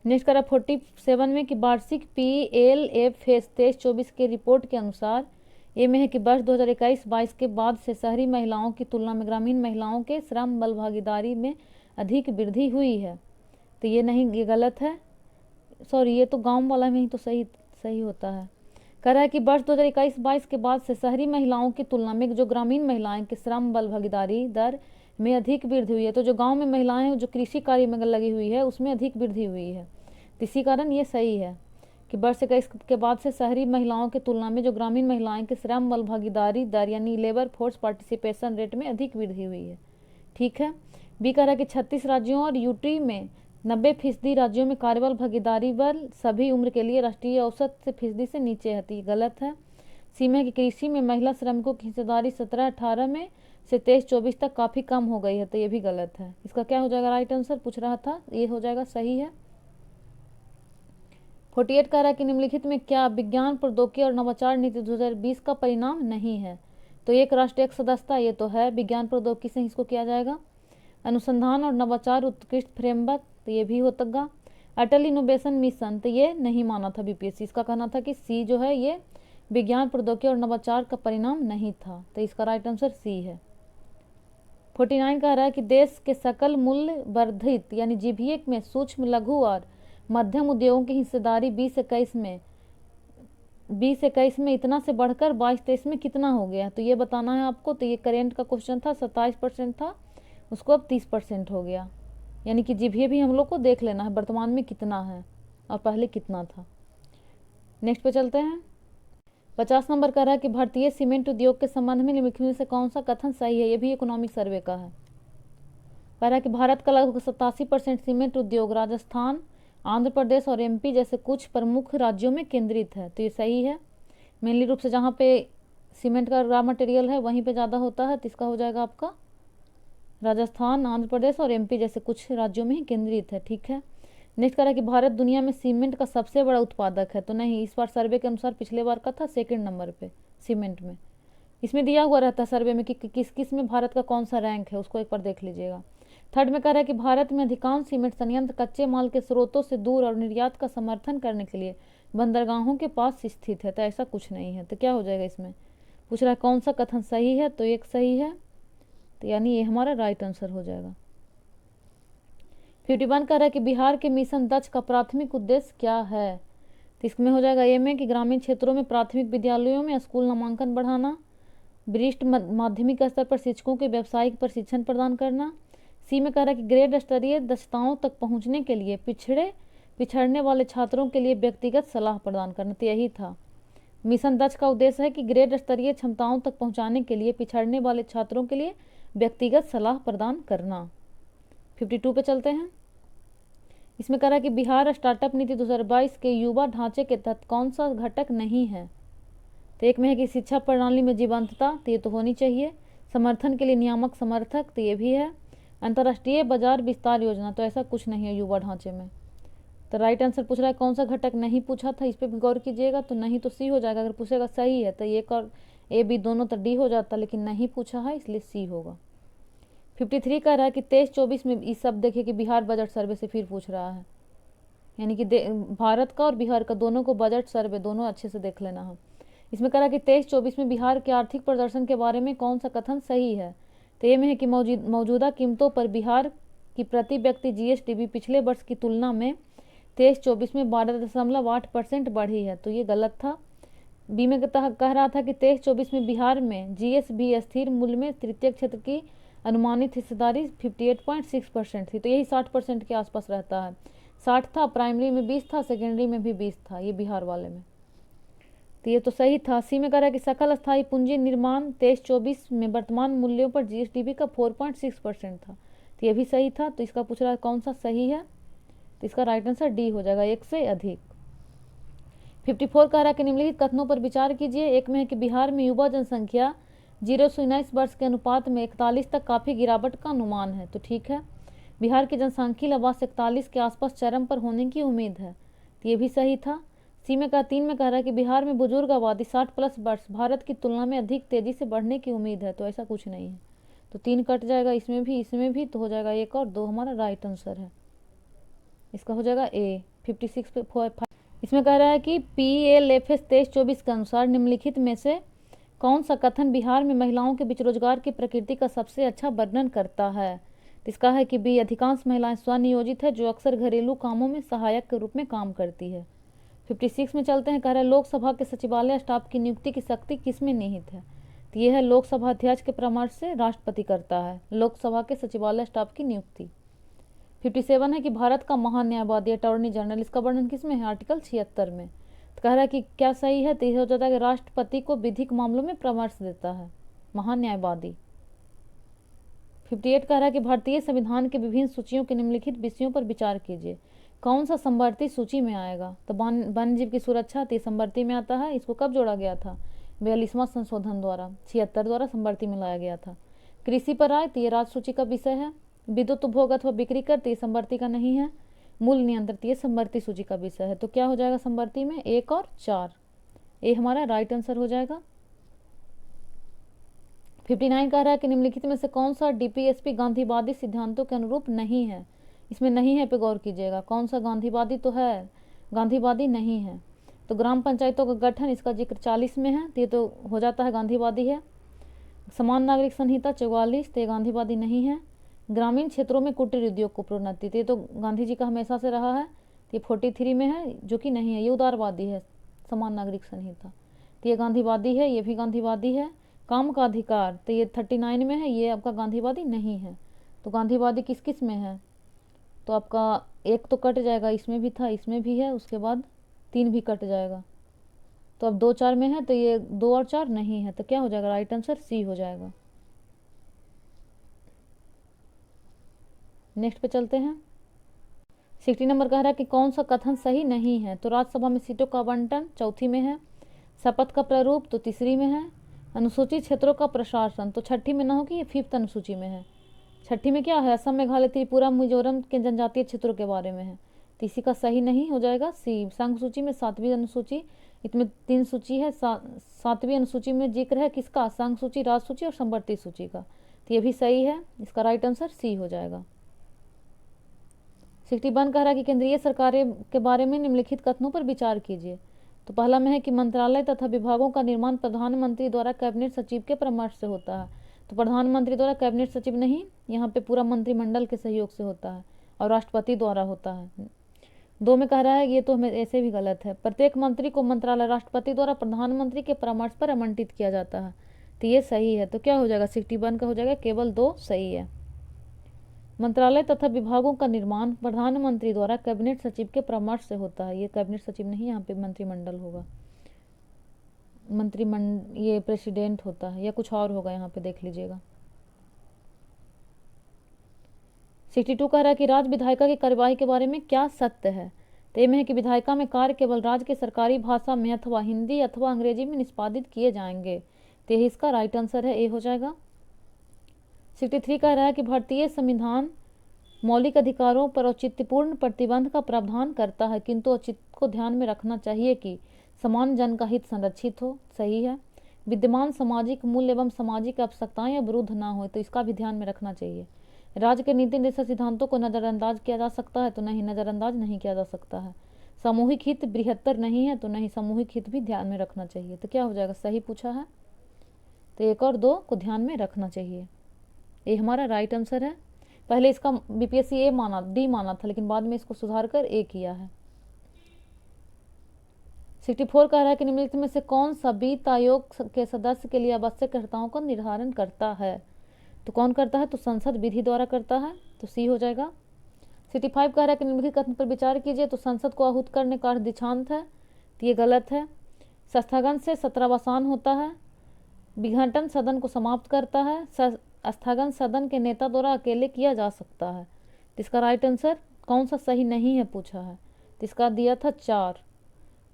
Speaker 1: नेक्स्ट करा 47 में कि वार्षिक PLFS 23-24 के रिपोर्ट के अनुसार ये में है कि वर्ष 2021-22 के बाद से शहरी महिलाओं की तुलना में ग्रामीण महिलाओं के श्रम बल भागीदारी में अधिक वृद्धि हुई है, तो ये नहीं, ये गलत है, सॉरी, ये तो गांव वाला में ही तो सही होता है। कह रहा है कि वर्ष 2021-22 के बाद से शहरी महिलाओं की तुलना में जो ग्रामीण महिलाएं के श्रम बल भागीदारी दर में अधिक वृद्धि हुई है, तो जो गांव में महिलाएं हैं जो कृषि कार्य में लगी हुई है उसमें अधिक वृद्धि हुई है, तो इसी कारण ये सही है कि वर्ष 21 के बाद से शहरी महिलाओं की तुलना में जो ग्रामीण महिलाएं के श्रम बल भागीदारी दर यानी लेबर फोर्स पार्टिसिपेशन रेट में अधिक वृद्धि हुई है। ठीक है। बी कह रहा है कि 36 राज्यों और यूटी में 90% राज्यों में कार्यबल भागीदारी बल सभी उम्र के लिए राष्ट्रीय औसत से फीसदी से नीचे है, तो ये गलत है। सी में कि कृषि में महिला श्रमिकों की हिस्सेदारी 17-18 में से 23-24 तक काफ़ी कम हो गई है, तो ये भी गलत है। इसका क्या हो जाएगा राइट आंसर, पूछ रहा था, ये हो जाएगा सही है। 48 कह रहा है कि निम्नलिखित में क्या विज्ञान प्रौद्योगिकी और नवाचार नीति 2020 का परिणाम नहीं है, तो एक राष्ट्र एक सदस्यता, ये तो है, विज्ञान प्रौद्योगिकी से इसको किया जाएगा। अनुसंधान और नवाचार उत्कृष्ट फ्रेमवर्क, तो ये भी होगा। अटल इनोवेशन मिशन, तो ये नहीं माना था बीपीएससी, इसका कहना था कि सी जो है ये विज्ञान प्रौद्योगिकी और नवाचार का परिणाम नहीं था, तो इसका राइट आंसर सी है। 49 कह रहा है कि देश के सकल मूल्य वर्धित यानी जीवीए में सूक्ष्म, लघु और मध्यम उद्योगों की हिस्सेदारी 20-21 में इतना से बढ़कर 22-23 में कितना हो गया, तो ये बताना है आपको। तो ये करेंट का क्वेश्चन था, 27% था, उसको अब 30% हो गया, यानी कि जीवीए भी हम लोग को देख लेना है वर्तमान में कितना है और पहले कितना था। नेक्स्ट पे चलते हैं। 50 नंबर कह रहा है कि भारतीय सीमेंट उद्योग के संबंध में निम्नलिखित में से कौन सा कथन सही है, ये भी इकोनॉमिक सर्वे का है। कह रहा है कि भारत का लगभग 87% सीमेंट उद्योग राजस्थान, आंध्र प्रदेश और MP जैसे कुछ प्रमुख राज्यों में केंद्रित है, तो ये सही है। मेनली रूप से जहाँ पे सीमेंट का रॉ मटेरियल है वहीं पे ज़्यादा होता है, तो इसका हो जाएगा आपका राजस्थान, आंध्र प्रदेश और MP जैसे कुछ राज्यों में ही केंद्रित है। ठीक है। नेक्स्ट कह रहा है कि भारत दुनिया में सीमेंट का सबसे बड़ा उत्पादक है, तो नहीं, इस बार सर्वे के अनुसार पिछले बार का था 2nd नंबर पे सीमेंट में। इसमें दिया हुआ रहता है सर्वे में कि किस किस में भारत का कौन सा रैंक है, उसको एक बार देख लीजिएगा। 3rd में कह रहा है कि भारत में अधिकांश सीमेंट संयंत्र कच्चे माल के स्रोतों से दूर और निर्यात का समर्थन करने के लिए बंदरगाहों के पास स्थित है, तो ऐसा कुछ नहीं है, तो क्या हो जाएगा इसमें, पूछ रहा है कौन सा कथन सही है, तो एक सही है, तो यानी ये हमारा राइट आंसर हो जाएगा। 51 कह रहा है कि बिहार के मिशन दक्ष का प्राथमिक उद्देश्य क्या है, तो इसमें हो जाएगा ए में कि ग्रामीण क्षेत्रों में प्राथमिक विद्यालयों में स्कूल नामांकन बढ़ाना, वरिष्ठ माध्यमिक स्तर पर शिक्षकों के व्यावसायिक प्रशिक्षण प्रदान करना। सी में कह रहा है कि ग्रेड स्तरीय दक्षताओं तक पहुंचने के लिए पिछड़ने वाले छात्रों के लिए व्यक्तिगत सलाह प्रदान करना। तो यही था मिशन दक्ष का उद्देश्य है कि ग्रेड स्तरीय क्षमताओं तक पहुंचाने के लिए पिछड़ने वाले छात्रों के लिए व्यक्तिगत सलाह प्रदान करना। 52 पे चलते हैं। इसमें कह रहा है कि बिहार स्टार्टअप नीति 2022 के युवा ढांचे के तहत कौन सा घटक नहीं है। तो एक में है कि शिक्षा प्रणाली में जीवंतता, तो ये तो होनी चाहिए। समर्थन के लिए नियामक समर्थक, तो ये भी है। अंतर्राष्ट्रीय बाजार विस्तार योजना, तो ऐसा कुछ नहीं है युवा ढांचे में। तो राइट आंसर पूछ रहा है कौन सा घटक नहीं पूछा था, इस पर भी गौर कीजिएगा। तो नहीं तो सी हो जाएगा, अगर पूछेगा सही है तो एक और ए बी दोनों तो डी हो जाता, लेकिन नहीं पूछा है इसलिए सी होगा। 53 कह रहा है कि 23-24 में इस सब देखिए कि बिहार बजट सर्वे से फिर पूछ रहा है, यानी कि भारत का और बिहार का दोनों को बजट सर्वे दोनों अच्छे से देख लेना है। इसमें कह रहा है कि 23-24 में बिहार के आर्थिक प्रदर्शन के बारे में कौन सा कथन सही है। तो ये में है कि मौजूदा कीमतों पर बिहार की प्रति व्यक्ति जीएसडीपी पिछले वर्ष की तुलना में 23-24 में 12.8% बढ़ी है, तो ये गलत था। बी में कह रहा था कि 23-24 में बिहार में जीएसबी स्थिर मूल्य में तृतीय क्षेत्र की अनुमानित हिस्सेदारी 58.6% थी, तो यही 60% के आसपास रहता है। 60 था, प्राइमरी में 20 था, सेकेंडरी में भी 20 था, ये बिहार वाले में। तो ये तो सही था। सी में कह रहा है कि सकल स्थायी पूंजी निर्माण 23-24 में वर्तमान मूल्यों पर जीएसडीपी का 4.6% था, तो ये भी सही था। तो इसका पूछ रहा है कौन सा सही है, तो इसका राइट आंसर डी हो जाएगा, एक से अधिक। 54 कह रहा है कि निम्नलिखित कथनों पर विचार कीजिए। एक में है कि बिहार में युवा जनसंख्या 0 से 19 वर्ष के अनुपात में 41 तक काफ़ी गिरावट का अनुमान है, तो ठीक है। बिहार की जनसांख्यिकीय आबादी 41 के आसपास चरम पर होने की उम्मीद है, तो ये भी सही था। सी में 3 में कह रहा है कि बिहार में बुजुर्ग आबादी 60+ वर्ष भारत की तुलना में अधिक तेजी से बढ़ने की उम्मीद है, तो ऐसा कुछ नहीं है। तो 3 कट जाएगा, इसमें भी, तो हो जाएगा 1 और 2 हमारा राइट आंसर है, इसका हो जाएगा ए। 56 पे इसमें कह रहा है कि PLFS 23-24 के अनुसार निम्नलिखित में से कौन सा कथन बिहार में महिलाओं के बीच रोजगार की प्रकृति का सबसे अच्छा वर्णन करता है। तो इसका है कि बी, अधिकांश महिलाएं स्वनियोजित है जो अक्सर घरेलू कामों में सहायक के रूप में काम करती है। 56 में चलते हैं। कह रहा है लोकसभा के सचिवालय स्टाफ की नियुक्ति की शक्ति किसमें निहित है। तो यह है लोकसभा अध्यक्ष के परामर्श से राष्ट्रपति करता है लोकसभा के सचिवालय स्टाफ की नियुक्ति। 57 है कि भारत का महान्यायवादी अटॉर्नी जनरल, इसका वर्णन किसमें है, आर्टिकल 76 में। तो कह रहा है कि क्या सही है, तो यह हो जाता है कि राष्ट्रपति को विधिक मामलों में परामर्श देता है महान्यायवादी। 58 कह रहा है कि भारतीय संविधान के विभिन्न सूचियों के निम्नलिखित विषयों पर विचार कीजिए। कौन सा संवर्ती सूची में आएगा। तो वन्य जीव की सुरक्षा, तो संवर्ती में आता है। इसको कब जोड़ा गया था, 42वां संशोधन द्वारा 76 द्वारा संवर्ती में लाया गया था। कृषि पर आए, तो ये राज्य सूची का विषय है। विद्युत उपभोग अथवा बिक्री कर, तो ये संवर्ती का नहीं है। मूल नियंत्रण, ये संवर्ती सूची का विषय है। तो क्या हो जाएगा संवर्ती में 1 और 4, ये हमारा राइट आंसर हो जाएगा। 59 कह रहा है कि निम्नलिखित में से कौन सा DPSP गांधीवादी सिद्धांतों के अनुरूप नहीं है। इसमें नहीं है पे गौर कीजिएगा, कौन सा गांधीवादी तो है, गांधीवादी नहीं है। तो ग्राम पंचायतों का गठन, इसका जिक्र 40 में है, तो ये तो हो जाता है गांधीवादी है। समान नागरिक संहिता 44, तो ये गांधीवादी नहीं है। ग्रामीण क्षेत्रों में कुटीर उद्योग को प्रोन्नति, तो ये तो गांधी जी का हमेशा से रहा है, तो ये 43 में है, जो कि नहीं है, ये उदारवादी है समान नागरिक संहिता, तो ये गांधीवादी है। ये भी गांधीवादी है। काम का अधिकार, तो ये 39 में है, ये आपका गांधीवादी नहीं है। तो गांधीवादी किस किस में है, तो आपका 1 तो कट जाएगा, इसमें भी था, इसमें भी है, उसके बाद 3 भी कट जाएगा। तो अब 2-4 में है, तो ये 2 और 4 नहीं है, तो क्या हो जाएगा राइट आंसर सी हो जाएगा। नेक्स्ट पे चलते हैं। 60 नंबर कह रहा है कि कौन सा कथन सही नहीं है। तो राज्यसभा में सीटों का आवंटन 4थी में है। शपथ का प्रारूप, तो 3री में है। अनुसूचित क्षेत्रों का प्रशासन, तो 6ठी में ना होगी, ये 5th अनुसूची में है। 6ठी में क्या है, असम, मेघालय, त्रिपुरा, मिजोरम के जनजातीय क्षेत्रों के बारे में है, तो इसी का सही नहीं हो जाएगा सी। संघ सूची में 7वीं अनुसूची, इसमें 3 सूची है। 7वीं अनुसूची में जिक्र है किसका, संघ सूची, राज सूची और संवर्ती सूची का, तो ये भी सही है, इसका राइट आंसर सी हो जाएगा। 61 कह रहा है कि केंद्रीय सरकारें के बारे में निम्नलिखित कथनों पर विचार कीजिए। तो पहला में है कि मंत्रालय तथा विभागों का निर्माण प्रधानमंत्री द्वारा कैबिनेट सचिव के परामर्श से होता है। तो प्रधानमंत्री द्वारा कैबिनेट सचिव नहीं, यहाँ पे पूरा मंत्रिमंडल के सहयोग से होता है और राष्ट्रपति द्वारा होता है। 2 में कह रहा है ये तो हमें ऐसे भी गलत है, प्रत्येक मंत्री को मंत्रालय राष्ट्रपति द्वारा प्रधानमंत्री के परामर्श पर आवंटित किया जाता है। तो ये सही है। तो क्या हो जाएगा 61 का हो जाएगा, केवल 2 सही है। मंत्रालय तथा विभागों का निर्माण प्रधानमंत्री द्वारा कैबिनेट सचिव के परामर्श से होता है। ये कैबिनेट सचिव नहीं, यहाँ पे मंत्रिमंडल होगा, ये प्रेसिडेंट होता है या कुछ और होगा, यहाँ पे देख लीजिएगा। 62 कह रहा है कि राज्य विधायिका की कार्यवाही के बारे में क्या सत्य है। तो ये है कि विधायिका में कार्य केवल राज्य की सरकारी भाषा में अथवा हिंदी अथवा अंग्रेजी में निष्पादित किए जाएंगे। तो यही इसका राइट आंसर है, ए हो जाएगा। 63 कह रहा है कि भारतीय संविधान मौलिक अधिकारों पर औचित्यपूर्ण प्रतिबंध का प्रावधान करता है, किंतु औचित्य को ध्यान में रखना चाहिए कि समान जन का हित संरक्षित हो। सही है। विद्यमान सामाजिक मूल्य एवं सामाजिक आवश्यकताएं अवरुद्ध ना हो, तो इसका भी ध्यान में रखना चाहिए। राज्य के नीति निर्देशक सिद्धांतों को नजरअंदाज किया जा सकता है, तो नहीं, नजरअंदाज नहीं किया जा सकता है। सामूहिक हित बृहत्तर नहीं है, तो नहीं, सामूहिक हित भी ध्यान में रखना चाहिए। तो क्या हो जाएगा, सही पूछा है, तो 1 और 2 को ध्यान में रखना चाहिए। ये हमारा राइट आंसर है। पहले इसका बीपीएससी डी माना था, लेकिन बाद में इसको सुधार कर ए किया है। 64 कह रहा है कि निम्नलिखित में से कौन सा वित्त आयोग के सदस्य के लिए आवश्यक अर्हताओं का निर्धारण करता है। तो कौन करता है, तो संसद विधि द्वारा करता है, तो सी हो जाएगा। 65 कह रहा है कि निम्नलिखित कथन पर विचार कीजिए, तो संसद को आहूत करने का अर्थ दीक्षांत है, तो ये गलत है। स्थगन से सत्रावसान होता है। विघटन सदन को समाप्त करता है। स्थगन सदन के नेता द्वारा अकेले किया जा सकता है। तो इसका राइट आंसर कौन सा सही नहीं है पूछा है, तो इसका दिया था 4,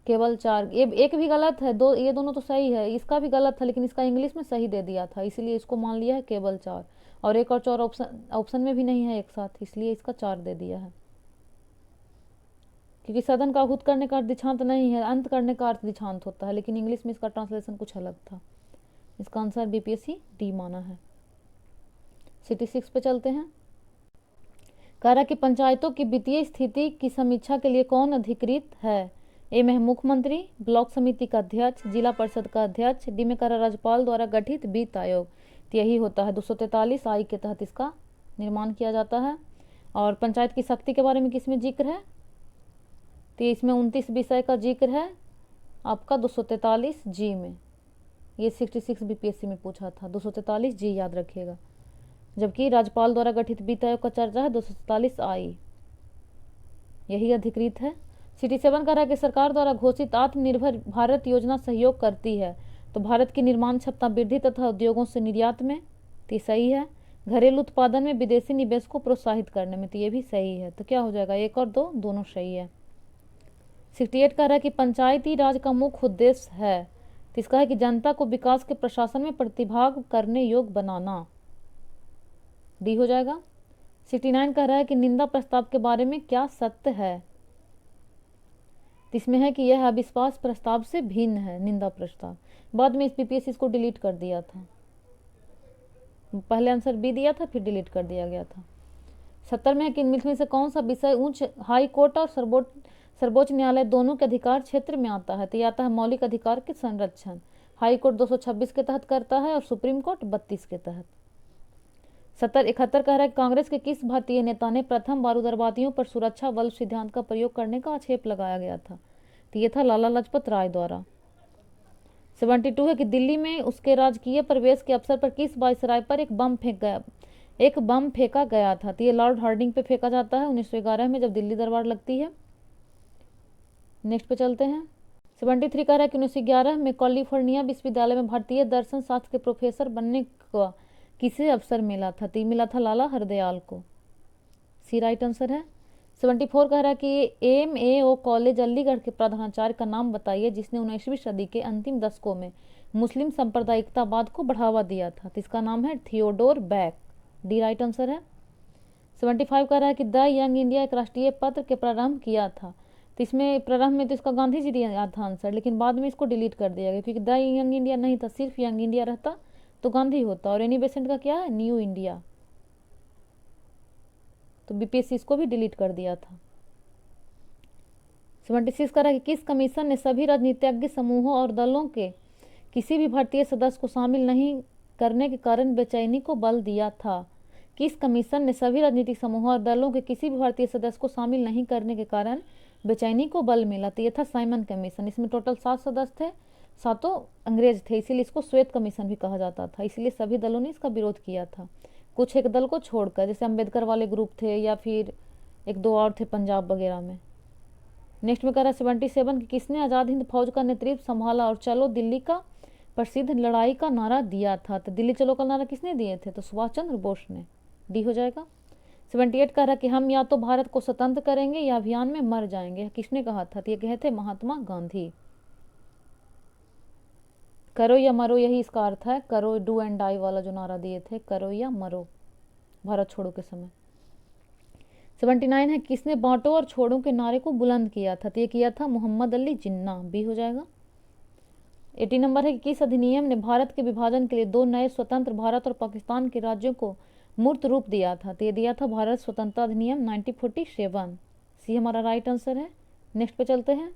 Speaker 1: केवल 4। ये एक भी गलत है, ये दोनों तो सही है, इसका भी गलत था, लेकिन इसका इंग्लिश में सही दे दिया था, इसलिए इसको मान लिया है केवल 4। और 1 और 4 ऑप्शन में भी नहीं है एक साथ, इसलिए इसका 4 दे दिया है। क्योंकि सदन का आहूत करने का अर्थ दीक्षांत नहीं है, अंत करने का अर्थ दीक्षांत होता है, लेकिन इंग्लिश में इसका ट्रांसलेशन कुछ अलग था। इसका आंसर बीपीएससी डी माना है। 66 पे चलते हैं। कह रहा कि पंचायतों की वित्तीय स्थिति की समीक्षा के लिए कौन अधिकृत है। ए में मुख्यमंत्री, ब्लॉक समिति का अध्यक्ष, जिला परिषद का अध्यक्ष, डी में कह रहा राज्यपाल द्वारा गठित वित्त आयोग। तो यही होता है 243 आई के तहत इसका निर्माण किया जाता है। और पंचायत की शक्ति के बारे में किसमें जिक्र है, तो इसमें 29 विषय का जिक्र है आपका 243 जी में। ये 66 बीपीएससी में पूछा था, 243 जी याद रखिएगा। जबकि राज्यपाल द्वारा गठित वित्त आयोग का चर्चा है 247 आई, यही अधिकृत है। 67 कह रहा है कि सरकार द्वारा घोषित आत्मनिर्भर भारत योजना सहयोग करती है, तो भारत की निर्माण क्षमता वृद्धि तथा उद्योगों से निर्यात में, तो सही है। घरेलू उत्पादन में विदेशी निवेश को प्रोत्साहित करने में, तो ये भी सही है। तो क्या हो जाएगा, 1 और 2 दोनों सही है। 68 कह रहा है कि पंचायती राज का मुख्य उद्देश्य है, तो इसका है कि जनता को विकास के प्रशासन में प्रतिभाग करने योग्य बनाना, डी हो जाएगा। 69 कह रहा है कि निंदा प्रस्ताव के बारे में क्या सत्य है, इसमें है कि यह अविश्वास प्रस्ताव से भिन्न है, निंदा प्रस्ताव। बाद में इस बीपीएससी इसको डिलीट कर दिया था, पहले आंसर बी दिया था, फिर डिलीट कर दिया गया था। 70 में है कि इनमें से कौन सा विषय उच्च हाई कोर्ट और सर्वोच्च न्यायालय दोनों के अधिकार क्षेत्र में आता है, तो आता है मौलिक अधिकार के संरक्षण। हाई कोर्ट 226 के तहत करता है और सुप्रीम कोर्ट 32 के तहत। 71 कह रहा है कांग्रेस के किस भारतीय नेता ने प्रथम बार उग्रवादियों पर सुरक्षा बल सिद्धांत का प्रयोग करने का आक्षेप लगाया गया था, तो ये था लाला लाजपत राय द्वारा। 72 है कि दिल्ली में उसके राजकीय प्रवेश के अवसर पर किस वायसराय पर एक बम फेंका गया था, तो ये लॉर्ड हार्डिंग पे फेंका जाता है 1911 में, जब दिल्ली दरबार लगती है। नेक्स्ट पे चलते हैं। 73 कह रहा है कि 1911 में कैलिफोर्निया विश्वविद्यालय में भारतीय दर्शन शास्त्र के प्रोफेसर बनने का किसे अवसर मिला था, तो मिला था लाला हरदयाल को, सी राइट आंसर है। 74 कह रहा है कि MAO कॉलेज अलीगढ़ के प्रधानाचार्य का नाम बताइए जिसने 19वीं सदी के अंतिम दशकों में मुस्लिम सांप्रदायिकतावाद को बढ़ावा दिया था, तो इसका नाम है Theodore back, D right answer है। 75 कह रहा है कि द यंग इंडिया एक राष्ट्रीय पत्र के प्रारंभ किया था, तो इसमें प्रारंभ में तो इसका गांधी जी दिया था आंसर, लेकिन बाद में इसको डिलीट कर दिया गया, क्योंकि द यंग इंडिया नहीं था, सिर्फ यंग इंडिया रहता तो गांधी होता, और एनी बेसेंट का क्या है, न्यू इंडिया, तो बीपीएससी इसको भी डिलीट कर दिया था। 76 कह रहा है कि किस कमीशन ने सभी राजनीतिज्ञ समूहों और दलों के किसी भी भारतीय सदस्य को शामिल नहीं करने के कारण बेचैनी को बल दिया था। किस कमीशन ने सभी राजनीतिक समूहों और दलों के किसी भी भारतीय सदस्य को शामिल नहीं करने के कारण बेचैनी को बल मिला, तो ये था साइमन कमीशन। इसमें टोटल 7 सदस्य थे, सातों अंग्रेज थे, इसीलिए इसको श्वेत कमीशन भी कहा जाता था, इसलिए सभी दलों ने इसका विरोध किया था, कुछ एक दल को छोड़कर, जैसे अंबेडकर वाले ग्रुप थे या फिर एक दो और थे पंजाब वगैरह में। नेक्स्ट में कह रहा है 77 कि किसने आज़ाद हिंद फौज का नेतृत्व संभाला और चलो दिल्ली का प्रसिद्ध लड़ाई का नारा दिया था। तो दिल्ली चलो का नारा किसने दिए थे? तो सुभाष चंद्र बोस ने। डी हो जाएगा। 78 कह रहा है कि हम या तो भारत को स्वतंत्र करेंगे या अभियान में मर जाएंगे, किसने कहा था? तो ये कहे थे महात्मा गांधी। करो या मरो, यही इसका अर्थ है, करो, डू एंड डाई वाला जो नारा दिए थे, करो या मरो, भारत छोड़ो के समय। 79 है किसने बांटो और छोड़ो के नारे को बुलंद किया था? तो ये किया था मोहम्मद अली जिन्ना। बी हो जाएगा। 80 नंबर है कि किस अधिनियम ने भारत के विभाजन के लिए दो नए स्वतंत्र भारत और पाकिस्तान के राज्यों को मूर्त रूप दिया था? तो ये दिया था भारत स्वतंत्रता अधिनियम 1947। सी हमारा राइट आंसर है। नेक्स्ट पे चलते हैं।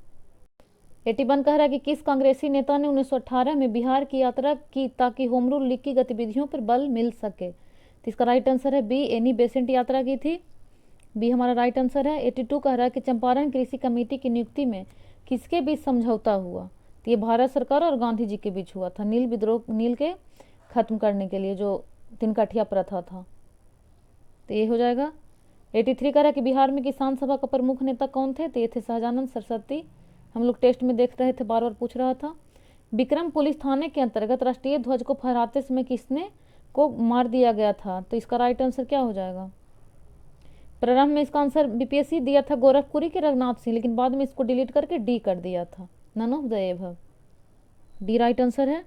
Speaker 1: 81 कह रहा है कि किस कांग्रेसी नेता ने 1918 में बिहार की यात्रा की ताकि होम रूल लीग की गतिविधियों पर बल मिल सके? तो इसका राइट आंसर है बी, एनी बेसेंट यात्रा की थी। बी हमारा राइट आंसर है। 82 कह रहा है कि चंपारण कृषि कमेटी की नियुक्ति में किसके बीच समझौता हुआ? तो ये भारत सरकार और गांधी जी के बीच हुआ था, नील विद्रोह, नील के खत्म करने के लिए जो तिनकाठिया प्रथा था। तो ये हो जाएगा। 83 कह रहा है कि बिहार में किसान सभा का प्रमुख नेता कौन थे? तो ये थे सहजानंद सरस्वती। हम लोग टेस्ट में देख रहे थे, बार बार पूछ रहा था। विक्रम पुलिस थाने के अंतर्गत राष्ट्रीय ध्वज को फहराते समय किसने को मार दिया गया था? तो इसका राइट आंसर क्या हो जाएगा? प्रारंभ में इसका आंसर बीपीएससी दिया था गोरखपुरी के रघुनाथ सिंह, लेकिन बाद में इसको डिलीट करके डी कर दिया था, none of the above. D right answer है।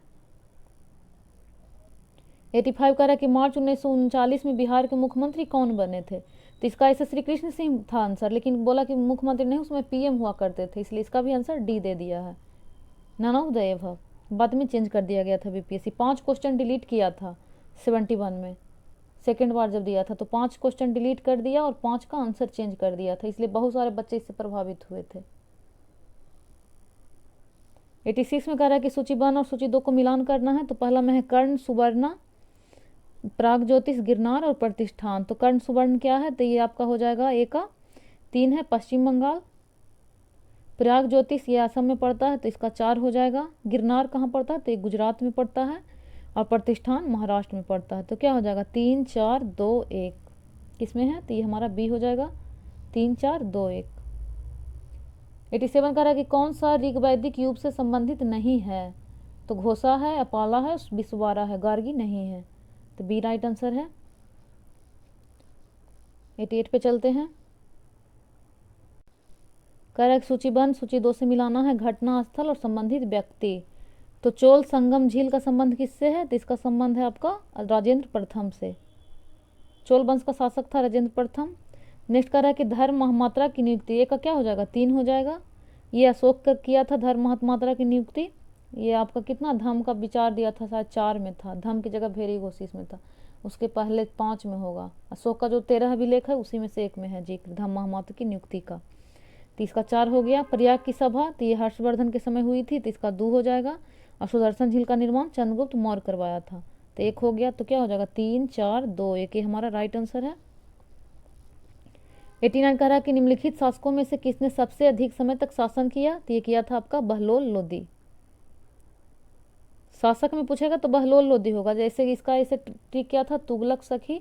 Speaker 1: 85 कह रहा है कि मार्च 1939 में बिहार के मुख्यमंत्री कौन बने थे? तो इसका ऐसे श्री कृष्ण सिंह था आंसर, लेकिन बोला कि मुख्यमंत्री नहीं, उसमें पीएम हुआ करते थे, इसलिए इसका भी आंसर डी दे दिया है, नन ऑफ द एबव। बाद में चेंज कर दिया गया था बीपीएससी, 5 क्वेश्चन डिलीट किया था 71 में, सेकेंड बार जब दिया था तो 5 क्वेश्चन डिलीट कर दिया और 5 का आंसर चेंज कर दिया था, इसलिए बहुत सारे बच्चे इससे प्रभावित हुए थे। 86 में कह रहा है कि सूची 1 और सूची 2 को मिलान करना है। तो पहला में है कर्ण सुवर्णा, प्राग ज्योतिष, गिरनार और प्रतिष्ठान। तो कर्ण सुवर्ण क्या है? तो ये आपका हो जाएगा ए का। 3 है पश्चिम बंगाल। प्राग ज्योतिष ये असम में पड़ता है, तो इसका 4 हो जाएगा। गिरनार कहाँ पड़ता है? तो ये गुजरात में पड़ता है। और प्रतिष्ठान महाराष्ट्र में पड़ता है। तो क्या हो जाएगा? 3 4 2 1 किसमें है? तो ये हमारा बी हो जाएगा, 3 4 2 1। 87 कह रहा है कि कौन सा ऋग वैदिक युग से संबंधित नहीं है? तो घोषा है, अपाला है, विश्वारा है, गार्गी नहीं है। तो बी राइट आंसर है। 88 पे चलते हैं। कह रहा है सूचीबद्ध सूची 2 से मिलाना है घटना स्थल और संबंधित व्यक्ति। तो चोल संगम झील का संबंध किससे है? तो इसका संबंध है आपका राजेंद्र प्रथम से। चोल वंश का शासक था राजेंद्र प्रथम। नेक्स्ट कह रहा है कि धर्म महामात्रा की नियुक्ति, ये का क्या हो जाएगा? 3 हो जाएगा। ये अशोक का किया था धर्म महामात्रा की नियुक्ति। ये आपका कितना धर्म का विचार दिया था? शायद 4 में था, धर्म की जगह भेरी घोषित में था, उसके पहले 5 में होगा। अशोक का जो 13 अभिलेख है उसी में से एक में है जिक्र धर्म महामात्रा की नियुक्ति का। तो इसका 4 हो गया। प्रयाग की सभा, तो ये हर्षवर्धन के समय हुई थी, तो इसका 2 हो जाएगा। और सुदर्शन झील का निर्माण चंद्रगुप्त मौर्य करवाया था, तो 1 हो गया। तो क्या हो जाएगा? 3 4 2 1, ये हमारा राइट आंसर है। 89 कह रहा है कि निम्नलिखित शासकों में से किसने सबसे अधिक समय तक शासन किया? तो ये किया था आपका बहलोल लोदी। शासक में पूछेगा तो बहलोल लोदी होगा। जैसे इसका ऐसे ठीक क्या था, तुगलक सखी।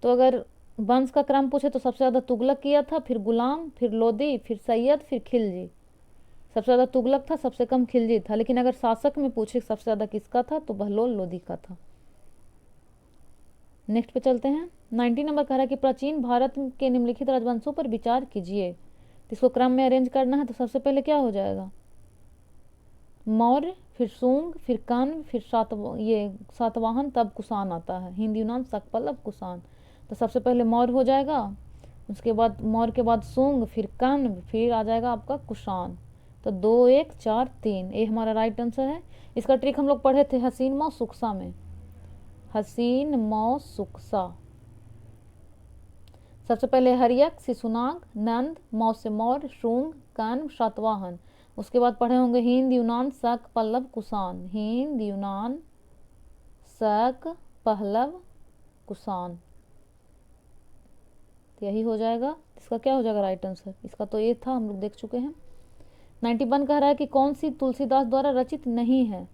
Speaker 1: तो अगर वंश का क्रम पूछे तो सबसे ज्यादा तुगलक किया था, फिर गुलाम, फिर लोदी, फिर सैयद, फिर खिलजी। सबसे ज्यादा तुगलक था, सबसे कम खिलजी था। लेकिन अगर शासक में पूछे सबसे ज्यादा किसका था, तो बहलोल लोदी का था। नेक्स्ट पे चलते हैं। 90 नंबर कह रहा है कि प्राचीन भारत के निम्नलिखित राजवंशों पर विचार कीजिए। तो इसको क्रम में अरेंज करना है। तो सबसे पहले क्या हो जाएगा? मौर्य, फिर सूंग, फिर कण्व, फिर सातवाहन, तब कुषाण आता है। हिंद यूनान शक पल्लव कुषाण। तो सबसे पहले मौर्य हो जाएगा, उसके बाद मौर्य के बाद सूंग, फिर कण्व, फिर आ जाएगा आपका कुषाण। तो 2 1 4 3 ये हमारा राइट आंसर है। इसका ट्रिक हम लोग पढ़े थे हसीन मौ सुक्सा में। हसीन मौ सुक्सा। सबसे पहले हरियक, शिशुनाग, नंद, मौ से मौर्य, शूंग, कण्व, सातवाहन। उसके बाद पढ़े होंगे हिंद यूनान शक पल्लव कुषाण। हिंद यूनान शक पल्लव कुषाण, तो यही हो जाएगा। इसका क्या हो जाएगा राइट आंसर? इसका तो ये था, हम लोग देख चुके हैं। 91 कह रहा है कि कौन सी तुलसीदास द्वारा रचित नहीं है।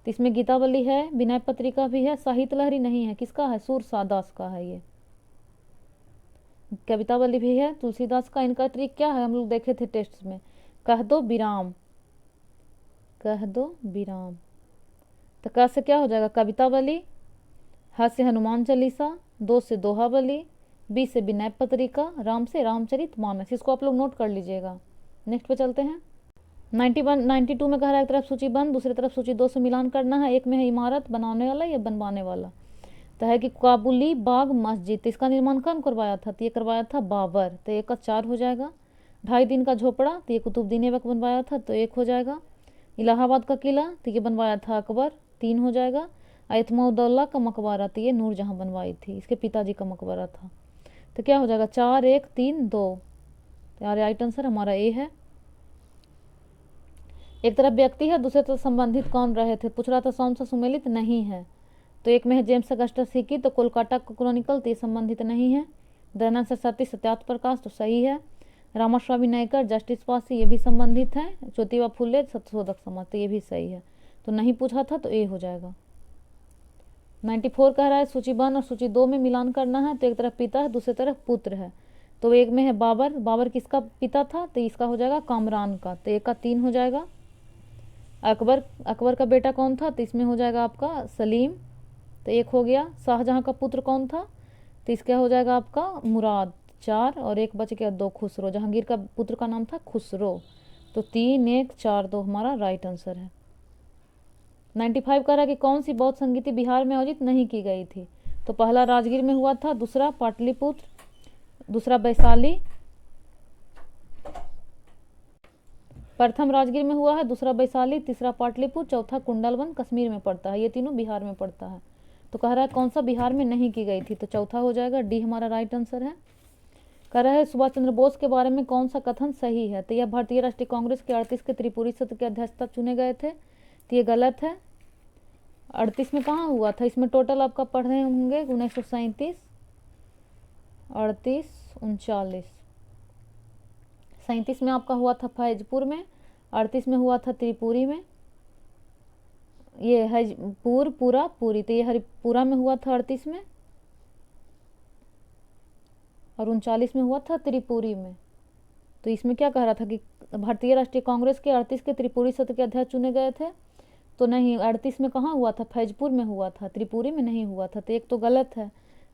Speaker 1: तो इसमें गीतावली है, विनय पत्रिका भी है, साहित्य लहरी नहीं है, किसका है? सूरदास का है। ये कवितावली भी है तुलसीदास का। इनका ट्रिक क्या है हम लोग देखे थे टेस्ट में, कह दो विराम, कह दो विराम। तो क से क्या हो जाएगा? कवितावली, ह से हनुमान चालीसा, 2 से दोहावली, बी से विनय पत्रिका, राम से रामचरित मानस। इसको आप लोग नोट कर लीजिएगा। नेक्स्ट पे चलते हैं। 92 में कह रहा है एक तरफ सूची बंद, दूसरी तरफ सूची 2 से मिलान करना है। एक में है इमारत बनाने वाला या बनवाने वाला। तो है कि काबुली बाग मस्जिद, तो इसका निर्माण कौन करवाया था? तो ये करवाया था बाबर। तो 1 का 4 हो जाएगा। 2.5 दिन का झोपड़ा, तो ये कुतुबुद्दीन ऐबक बनवाया था, तो 1 हो जाएगा। इलाहाबाद का किला, तो ये बनवाया था अकबर, 3 हो जाएगा। एतमाउद्दौला का मकबरा, तो ये नूरजहां बनवाई थी, इसके पिताजी का मकबरा था। तो क्या हो जाएगा? 4 1 3 2। तो यार राइट आंसर हमारा ए है। एक तरफ व्यक्ति है, दूसरे तरफ संबंधित कौन रहे थे? पूछ रहा था कौन सा सुमेलित नहीं है। तो एक में है जेम्स अगस्टस हिकी, तो कोलकाता का क्रॉनिकल, तो ये संबंधित नहीं है। दयानंद सरस्वती सत्यार्थ प्रकाश, तो सही है। रामास्वामी नायकर जस्टिस पासी, ये भी संबंधित है। ज्योतिबा फुले सत्यशोधक समाज, तो ये भी सही है। तो नहीं पूछा था, तो ए हो जाएगा। 94 कह रहा है सूची 1 और सूची 2 में मिलान करना है। तो एक तरफ पिता है, दूसरी तरफ पुत्र है। तो एक में है बाबर, बाबर किसका पिता था? तो इसका हो जाएगा कामरान का, तो 1 का 3 हो जाएगा। अकबर, अकबर का बेटा कौन था? तो इसमें हो जाएगा आपका सलीम, तो 1 हो गया। शाहजहां का पुत्र कौन था? तो इसका हो जाएगा आपका मुराद, 4 और 1 बच गया 2 खुसरो। जहांगीर का पुत्र का नाम था खुसरो। तो 3 1 4 2 हमारा राइट आंसर है। 95 कह रहा है कि कौन सी बौद्ध संगीति बिहार में आयोजित नहीं की गई थी? तो पहला राजगीर में हुआ था, दूसरा पाटलिपुत्र, दूसरा वैशाली, प्रथम राजगीर में हुआ है, दूसरा वैशाली, तीसरा पाटलिपुत्र, चौथा कुंडलवन कश्मीर में पड़ता है। ये तीनों बिहार में पड़ता है। तो कह रहा है कौन सा बिहार में नहीं की गई थी? तो चौथा हो जाएगा, डी हमारा राइट आंसर है। कह रहा है सुभाष चंद्र बोस के बारे में कौन सा कथन सही है? तो यह भारतीय राष्ट्रीय कांग्रेस के 38 के त्रिपुरी सत्र के अध्यक्षता चुने गए थे, तो ये गलत है। 38 में कहाँ हुआ था? इसमें टोटल आपका पढ़ रहे होंगे 1937, 38, 39। 37 में आपका हुआ था फैजपुर में, 38 में हुआ था त्रिपुरी में, ये हजपुर पूरा पूरी, तो ये हरिपुरा में हुआ था 38 में, और 39 में हुआ था त्रिपुरी में। तो इसमें क्या कह रहा था कि भारतीय राष्ट्रीय कांग्रेस के 38 के त्रिपुरी सत्र के अध्यक्ष चुने गए थे। तो नहीं, 38 में कहाँ हुआ था? फैजपुर में हुआ था, त्रिपुरी में नहीं हुआ था। तो 1 तो गलत है।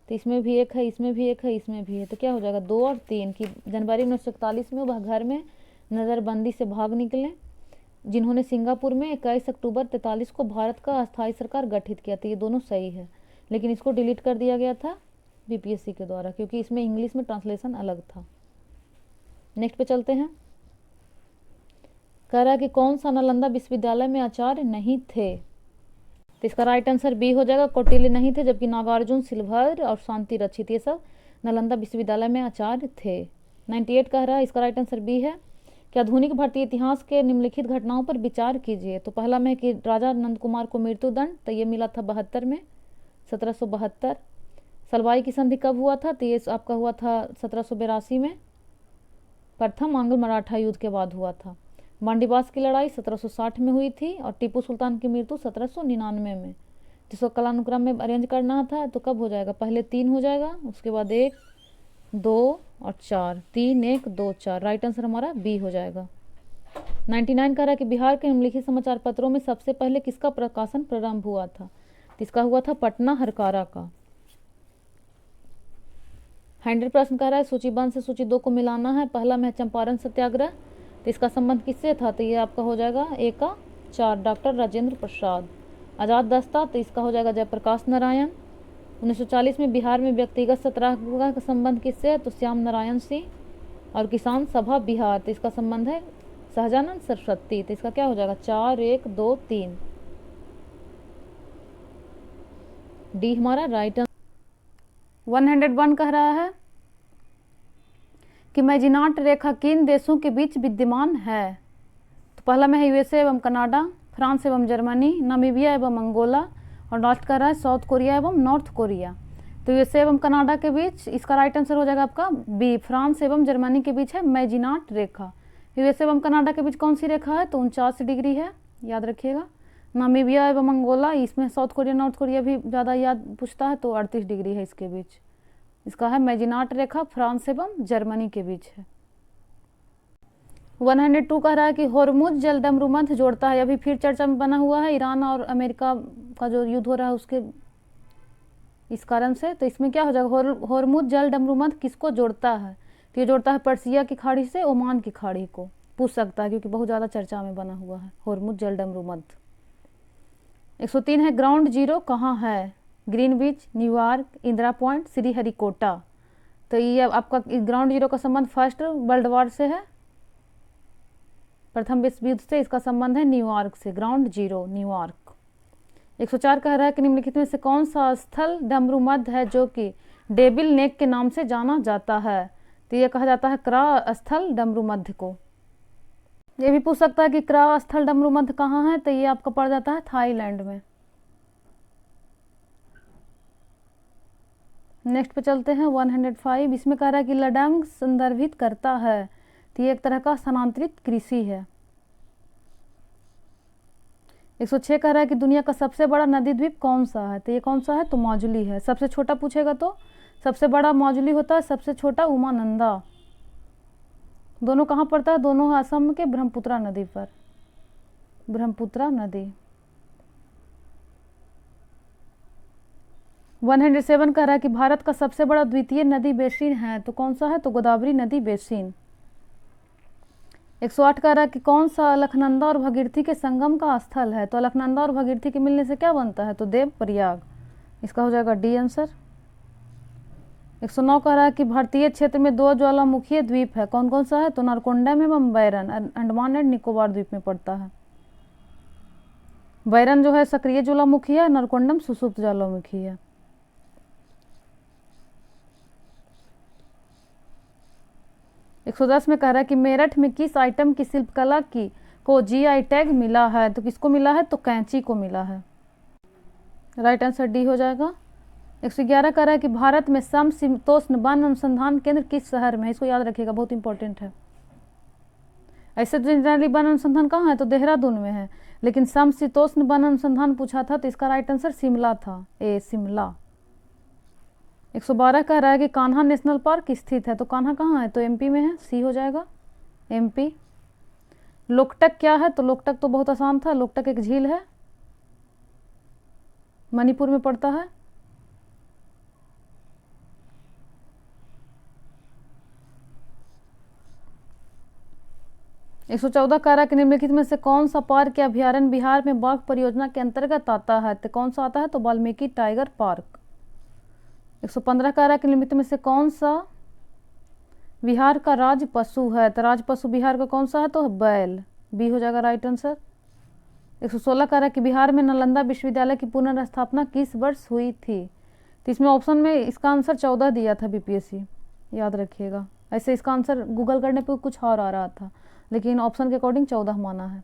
Speaker 1: तो इसमें भी 1 है, इसमें भी 1 है, इसमें भी है। तो क्या हो जाएगा? 2 और 3 की जनवरी 1941 में वह घर में नज़रबंदी से भाग निकले, जिन्होंने सिंगापुर में 21 अक्टूबर 43 को भारत का अस्थायी सरकार गठित किया था। ये दोनों सही है, लेकिन इसको डिलीट कर दिया गया था बीपीएससी के द्वारा, क्योंकि इसमें इंग्लिश में ट्रांसलेशन अलग था। नेक्स्ट पे चलते हैं। कह रहा है कि कौन सा नालंदा विश्वविद्यालय में आचार्य नहीं थे? तो इसका राइट आंसर बी हो जाएगा, कौटिल्य नहीं थे, जबकि नागार्जुन, सिलभद्र और शांति रक्षित ये सब नालंदा विश्वविद्यालय में आचार्य थे। 98 कह रहा है इसका राइट आंसर बी है कि आधुनिक भारतीय इतिहास के निम्नलिखित घटनाओं पर विचार कीजिए। तो पहला में कि राजा नंद कुमार को मृत्युदंड, तो ये मिला था 72 में, 1772। सलवाई की संधि कब हुआ था? तो ये आपका हुआ था 1782 में, प्रथम आंग्ल मराठा युद्ध के बाद हुआ था। मांडीवास की लड़ाई 1760 में हुई थी, और टीपू सुल्तान की मृत्यु 1799 में। जिसको कालानुक्रम में अरेंज करना था, तो कब हो जाएगा? पहले 3 हो जाएगा, उसके बाद 1 2 और 4, 3 1 2 4। राइट आंसर हमारा बी हो जाएगा। 99 कह रहा है कि बिहार के निम्नलिखित समाचार पत्रों में सबसे पहले किसका प्रकाशन प्रारंभ हुआ था? तो इसका हुआ था पटना हरकारा का। 100 प्रश्न कह रहा है सूची 1 से सूची 2 को मिलाना है। पहला में चंपारण सत्याग्रह, तो इसका संबंध किससे था? तो ये आपका हो जाएगा 1 का 4, डॉक्टर राजेंद्र प्रसाद। आज़ाद दस्ता, तो इसका हो जाएगा जयप्रकाश नारायण। 1940 में बिहार में व्यक्तिगत सत्याग्रह का संबंध किससे है? तो श्याम नारायण सिंह। और किसान सभा बिहार, तो इसका संबंध है सहजानंद सरस्वती। तो इसका क्या हो जाएगा? 4 1 2 3, डी हमारा राइट आंसर। 101 कह रहा है कि मैजिनाट रेखा किन देशों के बीच विद्यमान है? तो पहला में है यूएसए एवं कनाडा, फ्रांस एवं जर्मनी, नामीबिया एवं अंगोला, और लास्ट कह रहा है साउथ कोरिया एवं नॉर्थ कोरिया। तो यूएसए एवं कनाडा के बीच इसका राइट आंसर हो जाएगा आपका बी, फ्रांस एवं जर्मनी के बीच है मैजिनाट रेखा। यूएस एवं कनाडा के बीच कौन सी रेखा है? तो 49 डिग्री है, याद रखिएगा। नामीबिया एवं मंगोला, इसमें साउथ कोरिया नॉर्थ कोरिया भी ज़्यादा याद पूछता है, तो 38 डिग्री है इसके बीच। इसका है मैजिनाट रेखा, फ्रांस एवं जर्मनी के बीच है। 102 कह रहा है कि होर्मुज जल डमरूमंथ जोड़ता है, अभी फिर चर्चा में बना हुआ है ईरान और अमेरिका का जो युद्ध हो रहा है उसके इस कारण से। तो इसमें क्या हो जाएगा, होर्मुज जल डमरूमंथ किसको जोड़ता है? तो ये जोड़ता है पर्सिया की खाड़ी से ओमान की खाड़ी को, पूछ सकता है क्योंकि बहुत ज़्यादा चर्चा में बना हुआ है होर्मुज जल डमरूमंथ। 103 है ग्राउंड जीरो कहाँ है? Greenwich, New York, Indira point, Sriharikota. तो ये आपका ग्राउंड जीरो का संबंध फर्स्ट वर्ल्ड वॉर से है, प्रथम विश्व युद्ध से इसका संबंध है न्यूयॉर्क से, ग्राउंड जीरो न्यूयॉर्क। 104 कह रहा है कि निम्नलिखित में से कौन सा स्थल डमरूमध्य है जो कि डेविल नेक के नाम से जाना जाता है? तो ये कहा जाता है क्रा स्थल डमरूमध्य को। ये भी पूछ सकता है कि क्रा स्थल डमरूमध्य कहाँ है? तो ये आपका पड़ जाता है थाईलैंड में। नेक्स्ट पे चलते हैं 105। इसमें कह रहा है कि लडांग संदर्भित करता है, तो ये एक तरह का स्थानांतरित कृषि है। 106 कह रहा है कि दुनिया का सबसे बड़ा नदी द्वीप कौन सा है? तो ये कौन सा है? तो माजुली है। सबसे छोटा पूछेगा तो सबसे बड़ा माजुली होता है, सबसे छोटा उमानंदा। दोनों कहाँ पड़ता है? दोनों असम के ब्रह्मपुत्रा नदी पर, ब्रह्मपुत्रा नदी। 107 कह रहा है कि भारत का सबसे बड़ा द्वितीय नदी बेसिन है, तो कौन सा है? तो गोदावरी नदी बेसिन। 108 कह रहा है कि कौन सा अलकनंदा और भगीरथी के संगम का स्थल है? तो अलकनंदा और भगीरथी के मिलने से क्या बनता है? तो देव प्रयाग। इसका हो जाएगा डी आंसर। 109 कह रहा है कि भारतीय क्षेत्र में 2 ज्वालामुखीय द्वीप है, कौन कौन सा है? तो नारकोंडम एवं बैरन, अंडमान एंड निकोबार द्वीप में पड़ता है। बैरन जो है सक्रिय ज्वालामुखी है, नारकोंडम सुषुप्त ज्वालामुखी है। 110 में कह रहा है कि मेरठ में किस आइटम की शिल्पकला की को जीआई टैग मिला है? तो किसको मिला है? तो कैंची को मिला है। राइट आंसर डी हो जाएगा। 111 कह रहा है कि भारत में समशीतोष्ण वन अनुसंधान केंद्र किस शहर में है? इसको याद रखिएगा, बहुत इंपॉर्टेंट है। ऐसे तो जनरली वन अनुसंधान कहाँ है? तो देहरादून में है, लेकिन समशीतोष्ण वन अनुसंधान पूछा था तो इसका राइट आंसर शिमला था, ए शिमला। 112 कह रहा है कि कान्हा नेशनल पार्क स्थित है, तो कान्हा कहाँ है? तो एमपी में है, सी हो जाएगा एमपी। लोकटक क्या है? तो लोकटक तो बहुत आसान था, लोकटक एक झील है, मणिपुर में पड़ता है। एक 114 कह रहा है कि निम्नलिखित में से कौन सा पार्क या अभ्यारण्य बिहार में बाघ परियोजना के अंतर्गत आता है? तो कौन सा आता है? तो वाल्मीकि टाइगर पार्क। 115 कह रहा है कि निम्नलिखित में से कौन सा बिहार का राज पशु है? तो राज पशु बिहार का कौन सा है? तो बैल, बी हो जाएगा राइट आंसर। 116 कह रहा है कि बिहार में नालंदा विश्वविद्यालय की पुनर्स्थापना किस वर्ष हुई थी? तो इसमें ऑप्शन में इसका आंसर 14 दिया था बीपीएससी, याद रखिएगा। ऐसे इसका आंसर गूगल करने पर कुछ और आ रहा था, लेकिन ऑप्शन के अकॉर्डिंग 14 माना है।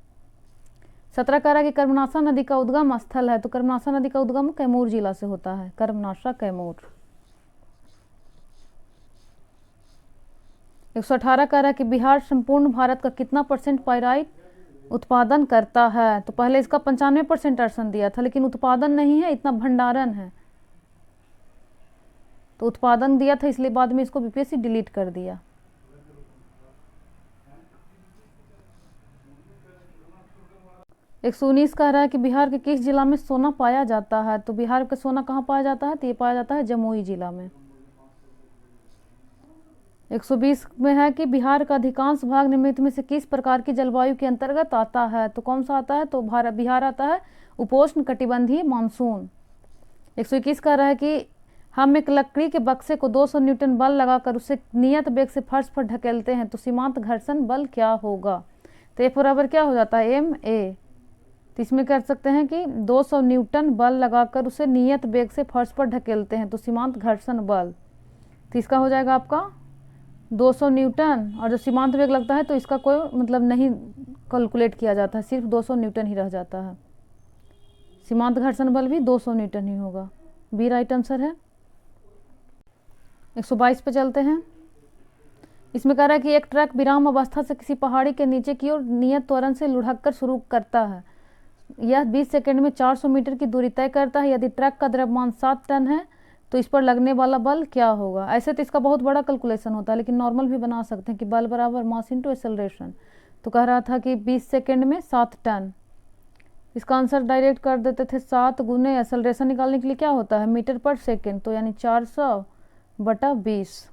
Speaker 1: 17 कह रहा है कि कर्मनाशा नदी का उद्गम स्थल है, तो कर्मनाशा नदी का उद्गम कैमूर जिला से होता है, कर्मनाशा कैमूर। 118 कह रहा है कि बिहार संपूर्ण भारत का कितना % पाइराइट उत्पादन करता है? तो पहले इसका 95% अर्सन दिया था, लेकिन उत्पादन नहीं है, इतना भंडारण है, तो उत्पादन दिया था इसलिए बाद में इसको बीपीएससी डिलीट कर दिया। एक 119 कह रहा है कि बिहार के किस जिला में सोना पाया जाता है? तो बिहार का सोना कहाँ पाया जाता है? तो ये पाया जाता है जमुई जिला में। 120 में है कि बिहार का अधिकांश भाग निम्नलिखित में से किस प्रकार की जलवायु के अंतर्गत आता है? तो कौन सा आता है? तो बिहार आता है उपोष्ण कटिबंधीय मानसून। 121 कह रहा है कि हम एक लकड़ी के बक्से को 200 न्यूटन बल लगाकर उसे नियत वेग से फर्श पर ढकेलते हैं, तो सीमांत घर्षण बल क्या होगा? तो F बराबर क्या हो जाता है? MA। तो इसमें कर सकते हैं कि 200 न्यूटन बल लगाकर उसे नियत वेग से फर्श पर ढकेलते हैं, तो सीमांत घर्षण बल। तो इसका हो जाएगा आपका 200 न्यूटन, और जो सीमांत वेग लगता है तो इसका कोई मतलब नहीं कैलकुलेट किया जाता है, सिर्फ 200 न्यूटन ही रह जाता है। सीमांत घर्षण बल भी 200 न्यूटन ही होगा, बी राइट आंसर है। 122 पे चलते हैं। इसमें कह रहा है कि एक ट्रक विराम अवस्था से किसी पहाड़ी के नीचे की ओर नियत त्वरण से लुढ़क कर शुरू करता है। यह 20 सेकंड में 400 मीटर की दूरी तय करता है। यदि ट्रक का द्रव्यमान 7 टन है तो इस पर लगने वाला बल क्या होगा। ऐसे तो इसका बहुत बड़ा कैलकुलेशन होता है, लेकिन नॉर्मल भी बना सकते हैं कि बल बराबर मास इंटू एक्सेलरेशन। तो कह रहा था कि 20 सेकंड में 7 टन। इसका आंसर डायरेक्ट कर देते थे, 7 गुने एक्सेलरेशन निकालने के लिए क्या होता है मीटर पर सेकेंड, तो यानी 400/20।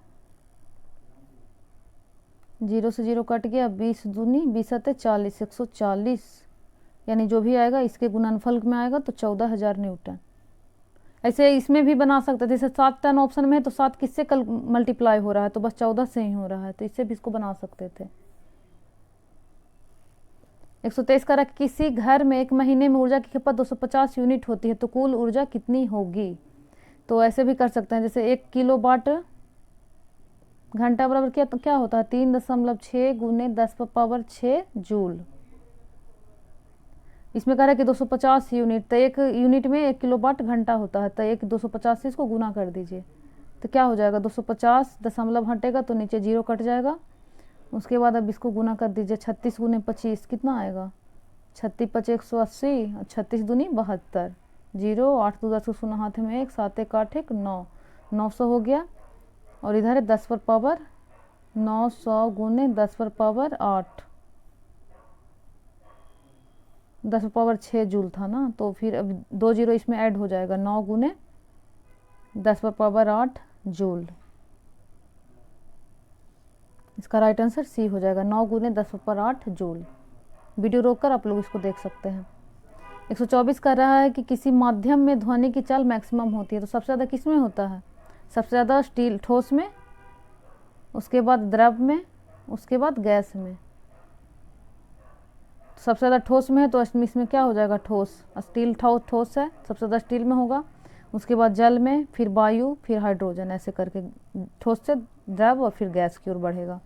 Speaker 1: 0 से 0 कट गया, 20 दूनी 20 अते 40, 140, यानी जो भी आएगा इसके गुणनफल में आएगा तो 14,000 न्यूटन। ऐसे इसमें भी बना सकते थे, जैसे 7 टन ऑप्शन में है तो 7 किससे कल मल्टीप्लाई हो रहा है, तो बस 14 से ही हो रहा है, तो इससे भी इसको बना सकते थे। 123 का रख, किसी घर में एक महीने में ऊर्जा की खपत 250 यूनिट होती है तो कुल ऊर्जा कितनी होगी। तो ऐसे भी कर सकते हैं, जैसे 1 किलोवाट घंटा बराबर क्या, तो क्या होता है 3.6 गुने 10⁻6 जूल। इसमें कह रहा है कि 250 यूनिट, तो एक यूनिट में 1 किलोवाट घंटा होता है, तो एक 250 से इसको गुना कर दीजिए तो क्या हो जाएगा 250 दशमलव हटेगा तो नीचे 0 कट जाएगा। उसके बाद अब इसको गुना कर दीजिए, 36 गुने 25 कितना आएगा 36 × 5 180 और 36 दूनी 72, 0 8 2 10 शून्य हाथ में 1 7 1 8 1 9, 900 हो गया। और इधर है 10 पर पावर 900 गुने 10 पर पावर 8, 10 पर पावर 6 जूल था ना, तो फिर अब 2 जीरो इसमें ऐड हो जाएगा, 9 गुने 10 पर पावर 8 जूल। इसका राइट आंसर सी हो जाएगा, 9 गुने 10 पर पावर 8 जूल। वीडियो रोककर आप लोग इसको देख सकते हैं। 124 कर रहा है कि किसी माध्यम में ध्वनि की चाल मैक्सिमम होती है, तो सबसे ज़्यादा किस में होता है, सबसे ज़्यादा स्टील ठोस में, उसके बाद द्रव में, उसके बाद गैस में। सबसे ज़्यादा ठोस में है तो इसमें क्या हो जाएगा ठोस, स्टील ठोस है, सबसे ज़्यादा स्टील में होगा। उसके बाद जल में, फिर वायु, फिर हाइड्रोजन, ऐसे करके ठोस से द्रव और फिर गैस की ओर बढ़ेगा,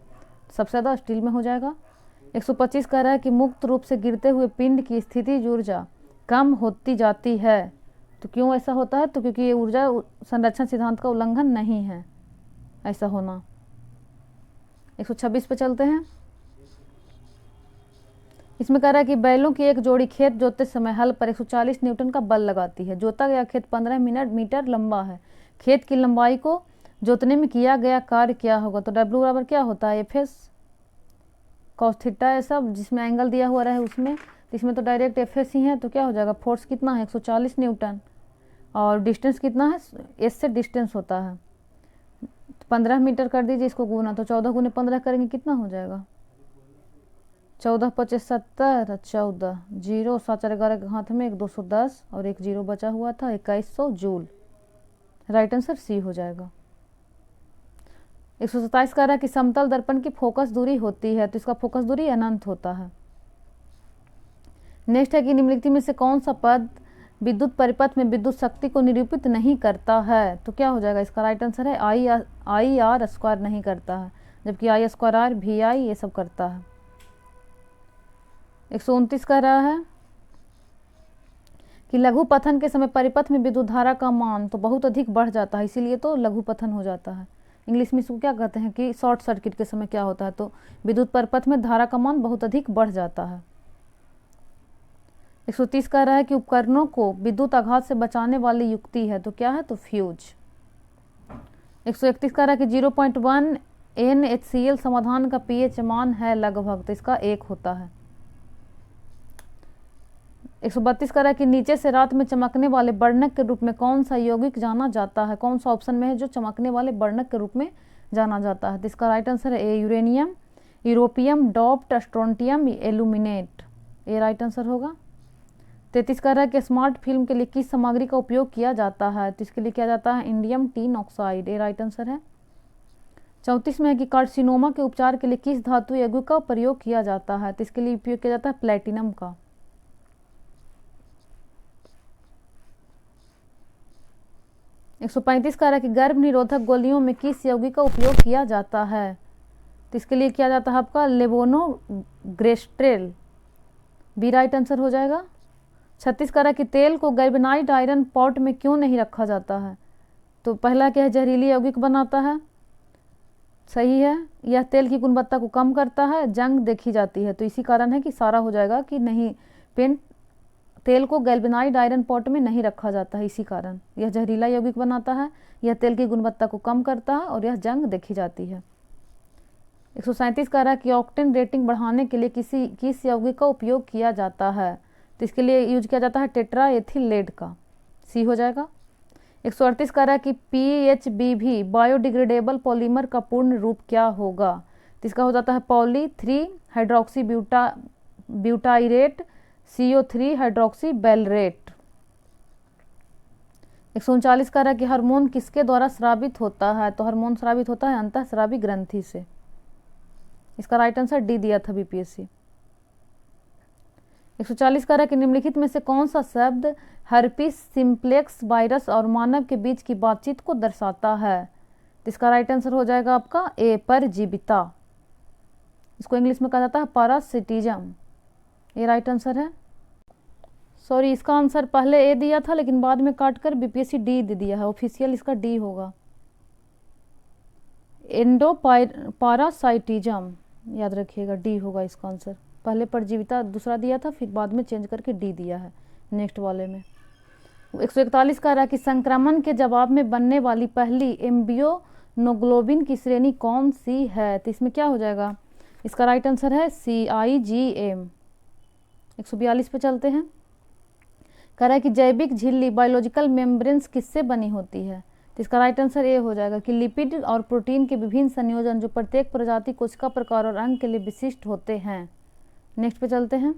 Speaker 1: सबसे ज़्यादा स्टील में हो जाएगा। 125 कह रहा है कि मुक्त रूप से गिरते हुए पिंड की स्थितिज ऊर्जा कम होती जाती है, तो क्यों ऐसा होता है, तो क्योंकि ये ऊर्जा संरक्षण सिद्धांत का उल्लंघन नहीं है ऐसा होना। 126 पे चलते हैं। इसमें कह रहा है कि बैलों की एक जोड़ी खेत जोतते समय हल पर 140 न्यूटन का बल लगाती है। जोता गया खेत 15 मीटर लंबा है। खेत की लंबाई को जोतने में किया गया कार्य क्या होगा, तो डब्ल्यू बराबर क्या होता है एफ एस कॉस थीटा है सब, जिसमें एंगल दिया हुआ रहे उसमें, तो इसमें तो डायरेक्ट एफ एस ही है, तो क्या हो जाएगा फोर्स कितना है 140 न्यूटन, और डिस्टेंस कितना है एस से डिस्टेंस होता है 15 मीटर कर दीजिए इसको गुना, तो 14 गुने 15 करेंगे कितना हो जाएगा 14 × 5 = 70, 14 0 7 4 11 के हाथ में 1 210 और 1 0 बचा हुआ था 2100 जूल। राइट आंसर सी हो जाएगा। 127 कह रहा है कि समतल दर्पण की फोकस दूरी होती है, तो इसका फोकस दूरी अनंत होता है। नेक्स्ट है कि निम्नलिखित में से कौन सा पद विद्युत परिपथ में विद्युत शक्ति को निरूपित नहीं करता है, तो क्या हो जाएगा इसका राइट आंसर है आई आर स्क्वायर नहीं करता है, जबकि आई स्क्वायर आर वी आई ये सब करता है। 129 कह रहा है कि लघु पथन के समय परिपथ में विद्युत धारा का मान तो बहुत अधिक बढ़ जाता है, इसीलिए तो लघु पथन हो जाता है। इंग्लिश में इसको क्या कहते हैं कि शॉर्ट सर्किट के समय क्या होता है, तो विद्युत परिपथ में धारा का मान बहुत अधिक बढ़ जाता है। 130 कह रहा है कि उपकरणों को विद्युत आघात से बचाने वाली युक्ति है, तो क्या है, तो फ्यूज। 131 कह रहा है कि 0.1 NaCl समाधान का pH मान है लगभग, तो इसका 1 होता है। 132 कह रहा है कि नीचे से रात में चमकने वाले वर्णक के रूप में कौन सा यौगिक जाना जाता है, कौन सा ऑप्शन में है जो चमकने वाले वर्णक के रूप में जाना जाता है, तो इसका राइट आंसर है A uranium, europium, doped, strontium, aluminate, ये राइट आंसर होगा। 33 कह रहा है कि स्मार्ट फिल्म के लिए किस सामग्री का उपयोग किया जाता है, तो इसके लिए किया जाता है इंडियम टिन ऑक्साइड, ये राइट आंसर है। 34 में है कि कार्सिनोमा के उपचार के लिए किस धातु यौगिक का प्रयोग किया जाता है, तो इसके लिए उपयोग किया जाता है प्लेटिनम का। 135 कह रहा है कि गर्भ निरोधक गोलियों में किस यौगिक का उपयोग किया जाता है, तो इसके लिए किया जाता है आपका लेवोनोग्रेस्ट्रेल, बी राइट आंसर हो जाएगा। 36 कह रहा है कि तेल को गैल्वेनाइज्ड आयरन पॉट में क्यों नहीं रखा जाता है, तो पहला क्या है जहरीली यौगिक बनाता है, सही है। यह तेल की गुणवत्ता को कम करता है, जंग देखी जाती है, तो इसी कारण है कि सारा हो जाएगा कि नहीं, पेंट तेल को गैल्वेनाइज्ड आयरन पॉट में नहीं रखा जाता है, इसी कारण। यह जहरीला यौगिक बनाता है, यह तेल की गुणवत्ता को कम करता है और यह जंग देखी जाती है। 137 कह रहा है कि ऑक्टेन रेटिंग बढ़ाने के लिए किस यौगिक का उपयोग किया जाता है, तो इसके लिए यूज किया जाता है टेट्रा एथिल लेड का, सी हो जाएगा। 138 कह रहा है कि PHBV बायोडिग्रेडेबल पॉलीमर का पूर्ण रूप क्या होगा, तो इसका हो जाता है poly 3 hydroxy butyrate CO3 hydroxy valerate. 139 कह रहा है कि हार्मोन किसके द्वारा स्रावित होता है, तो हार्मोन स्रावित होता है अंतःस्रावी ग्रंथि से। इसका राइट आंसर डी दिया था BPSC। 140 कह रहा है कि निम्नलिखित में से कौन सा शब्द हर्पिस सिम्प्लेक्स वायरस और मानव के बीच की बातचीत को दर्शाता है, तो इसका राइट आंसर हो जाएगा आपका ए, परजीविता। इसको इंग्लिश में कहा जाता है पारासिटिज्म, ये राइट आंसर है। सॉरी, इसका आंसर पहले ए दिया था लेकिन बाद में काट कर BPSC डी दे दिया है, ऑफिशियल इसका डी होगा, एंडोपारासाइटिज्म, याद रखिएगा डी होगा इसका आंसर। पहले परजीविता दूसरा दिया था, फिर बाद में चेंज करके डी दिया है नेक्स्ट वाले में। 141 कह रहा है कि संक्रमण के जवाब में बनने वाली पहली एम्ब्रियोनोग्लोबिन की श्रेणी कौन सी है, तो इसमें क्या हो जाएगा, इसका राइट आंसर है CIGM। 142 पे चलते हैं। कह रहा है कि जैविक झिल्ली बायोलॉजिकल मेम्ब्रेन्स किससे बनी होती है, तो इसका राइट आंसर ये हो जाएगा कि लिपिड और प्रोटीन के विभिन्न संयोजन जो प्रत्येक प्रजाति कोशिका प्रकार और अंग के लिए विशिष्ट होते हैं। नेक्स्ट पे चलते हैं।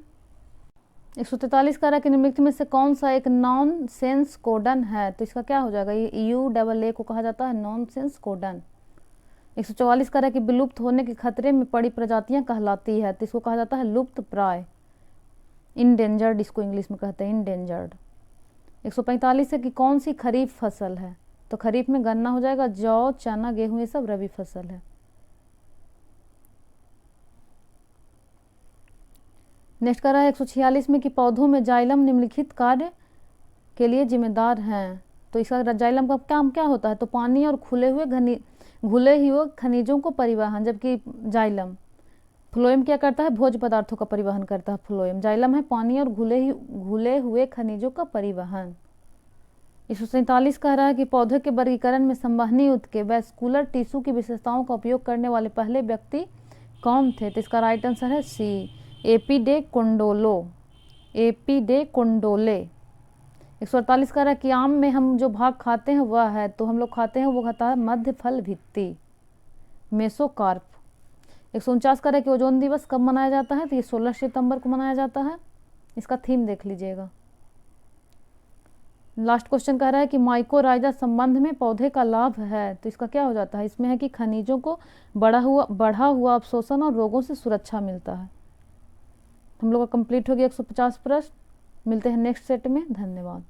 Speaker 1: 143 कह रहा है कि निम्नलिखित में से कौन सा एक नॉन सेंस कोडन है, तो इसका क्या हो जाएगा, ये UAA को कहा जाता है नॉन सेंस कोडन। 144 कह रहा है कि विलुप्त होने के खतरे में पड़ी प्रजातियां कहलाती है, तो इसको कहा जाता है लुप्त प्राय, इंडेंजर्ड, इसको इंग्लिश में कहते हैं इंडेंजर्ड। 145 है कि कौन सी खरीफ फसल है, तो खरीफ में गन्ना हो जाएगा, जौ चना गेहूं ये सब रबी फसल है। नेक्स्ट कर रहा है 146 में कि पौधों में जाइलम निम्नलिखित कार्य के लिए जिम्मेदार हैं, तो इसका जाइलम का काम क्या होता है, तो पानी और घुले हुए खनिजों को परिवहन, जबकि जाइलम फ्लोएम क्या करता है, भोज्य पदार्थों का परिवहन करता है फ्लोएम। जाइलम है पानी और घुले हुए खनिजों का परिवहन। 147 कह रहा है कि पौधे के वर्गीकरण में संवहनी उत्के वैस्कुलर टिश्यू की विशेषताओं का उपयोग करने वाले पहले व्यक्ति कौन थे, तो इसका राइट आंसर है सी, AP डे कोंडोले। 148 कह रहा है कि आम में हम जो भाग खाते हैं वह है, तो हम लोग खाते हैं वो खाता है मध्य फल भित्ति, मेसोकार्प। 149 कह रहा है कि ओजोन दिवस कब मनाया जाता है, तो ये 16 सितंबर को मनाया जाता है, इसका थीम देख लीजिएगा। लास्ट क्वेश्चन कह रहा है कि माइकोराइजा संबंध में पौधे का लाभ है, तो इसका क्या हो जाता है, इसमें है कि खनिजों को बढ़ा हुआ अवशोषण और रोगों से सुरक्षा मिलता है। हम लोग का कंप्लीट हो गया 150 प्रश्न। मिलते हैं नेक्स्ट सेट में, धन्यवाद।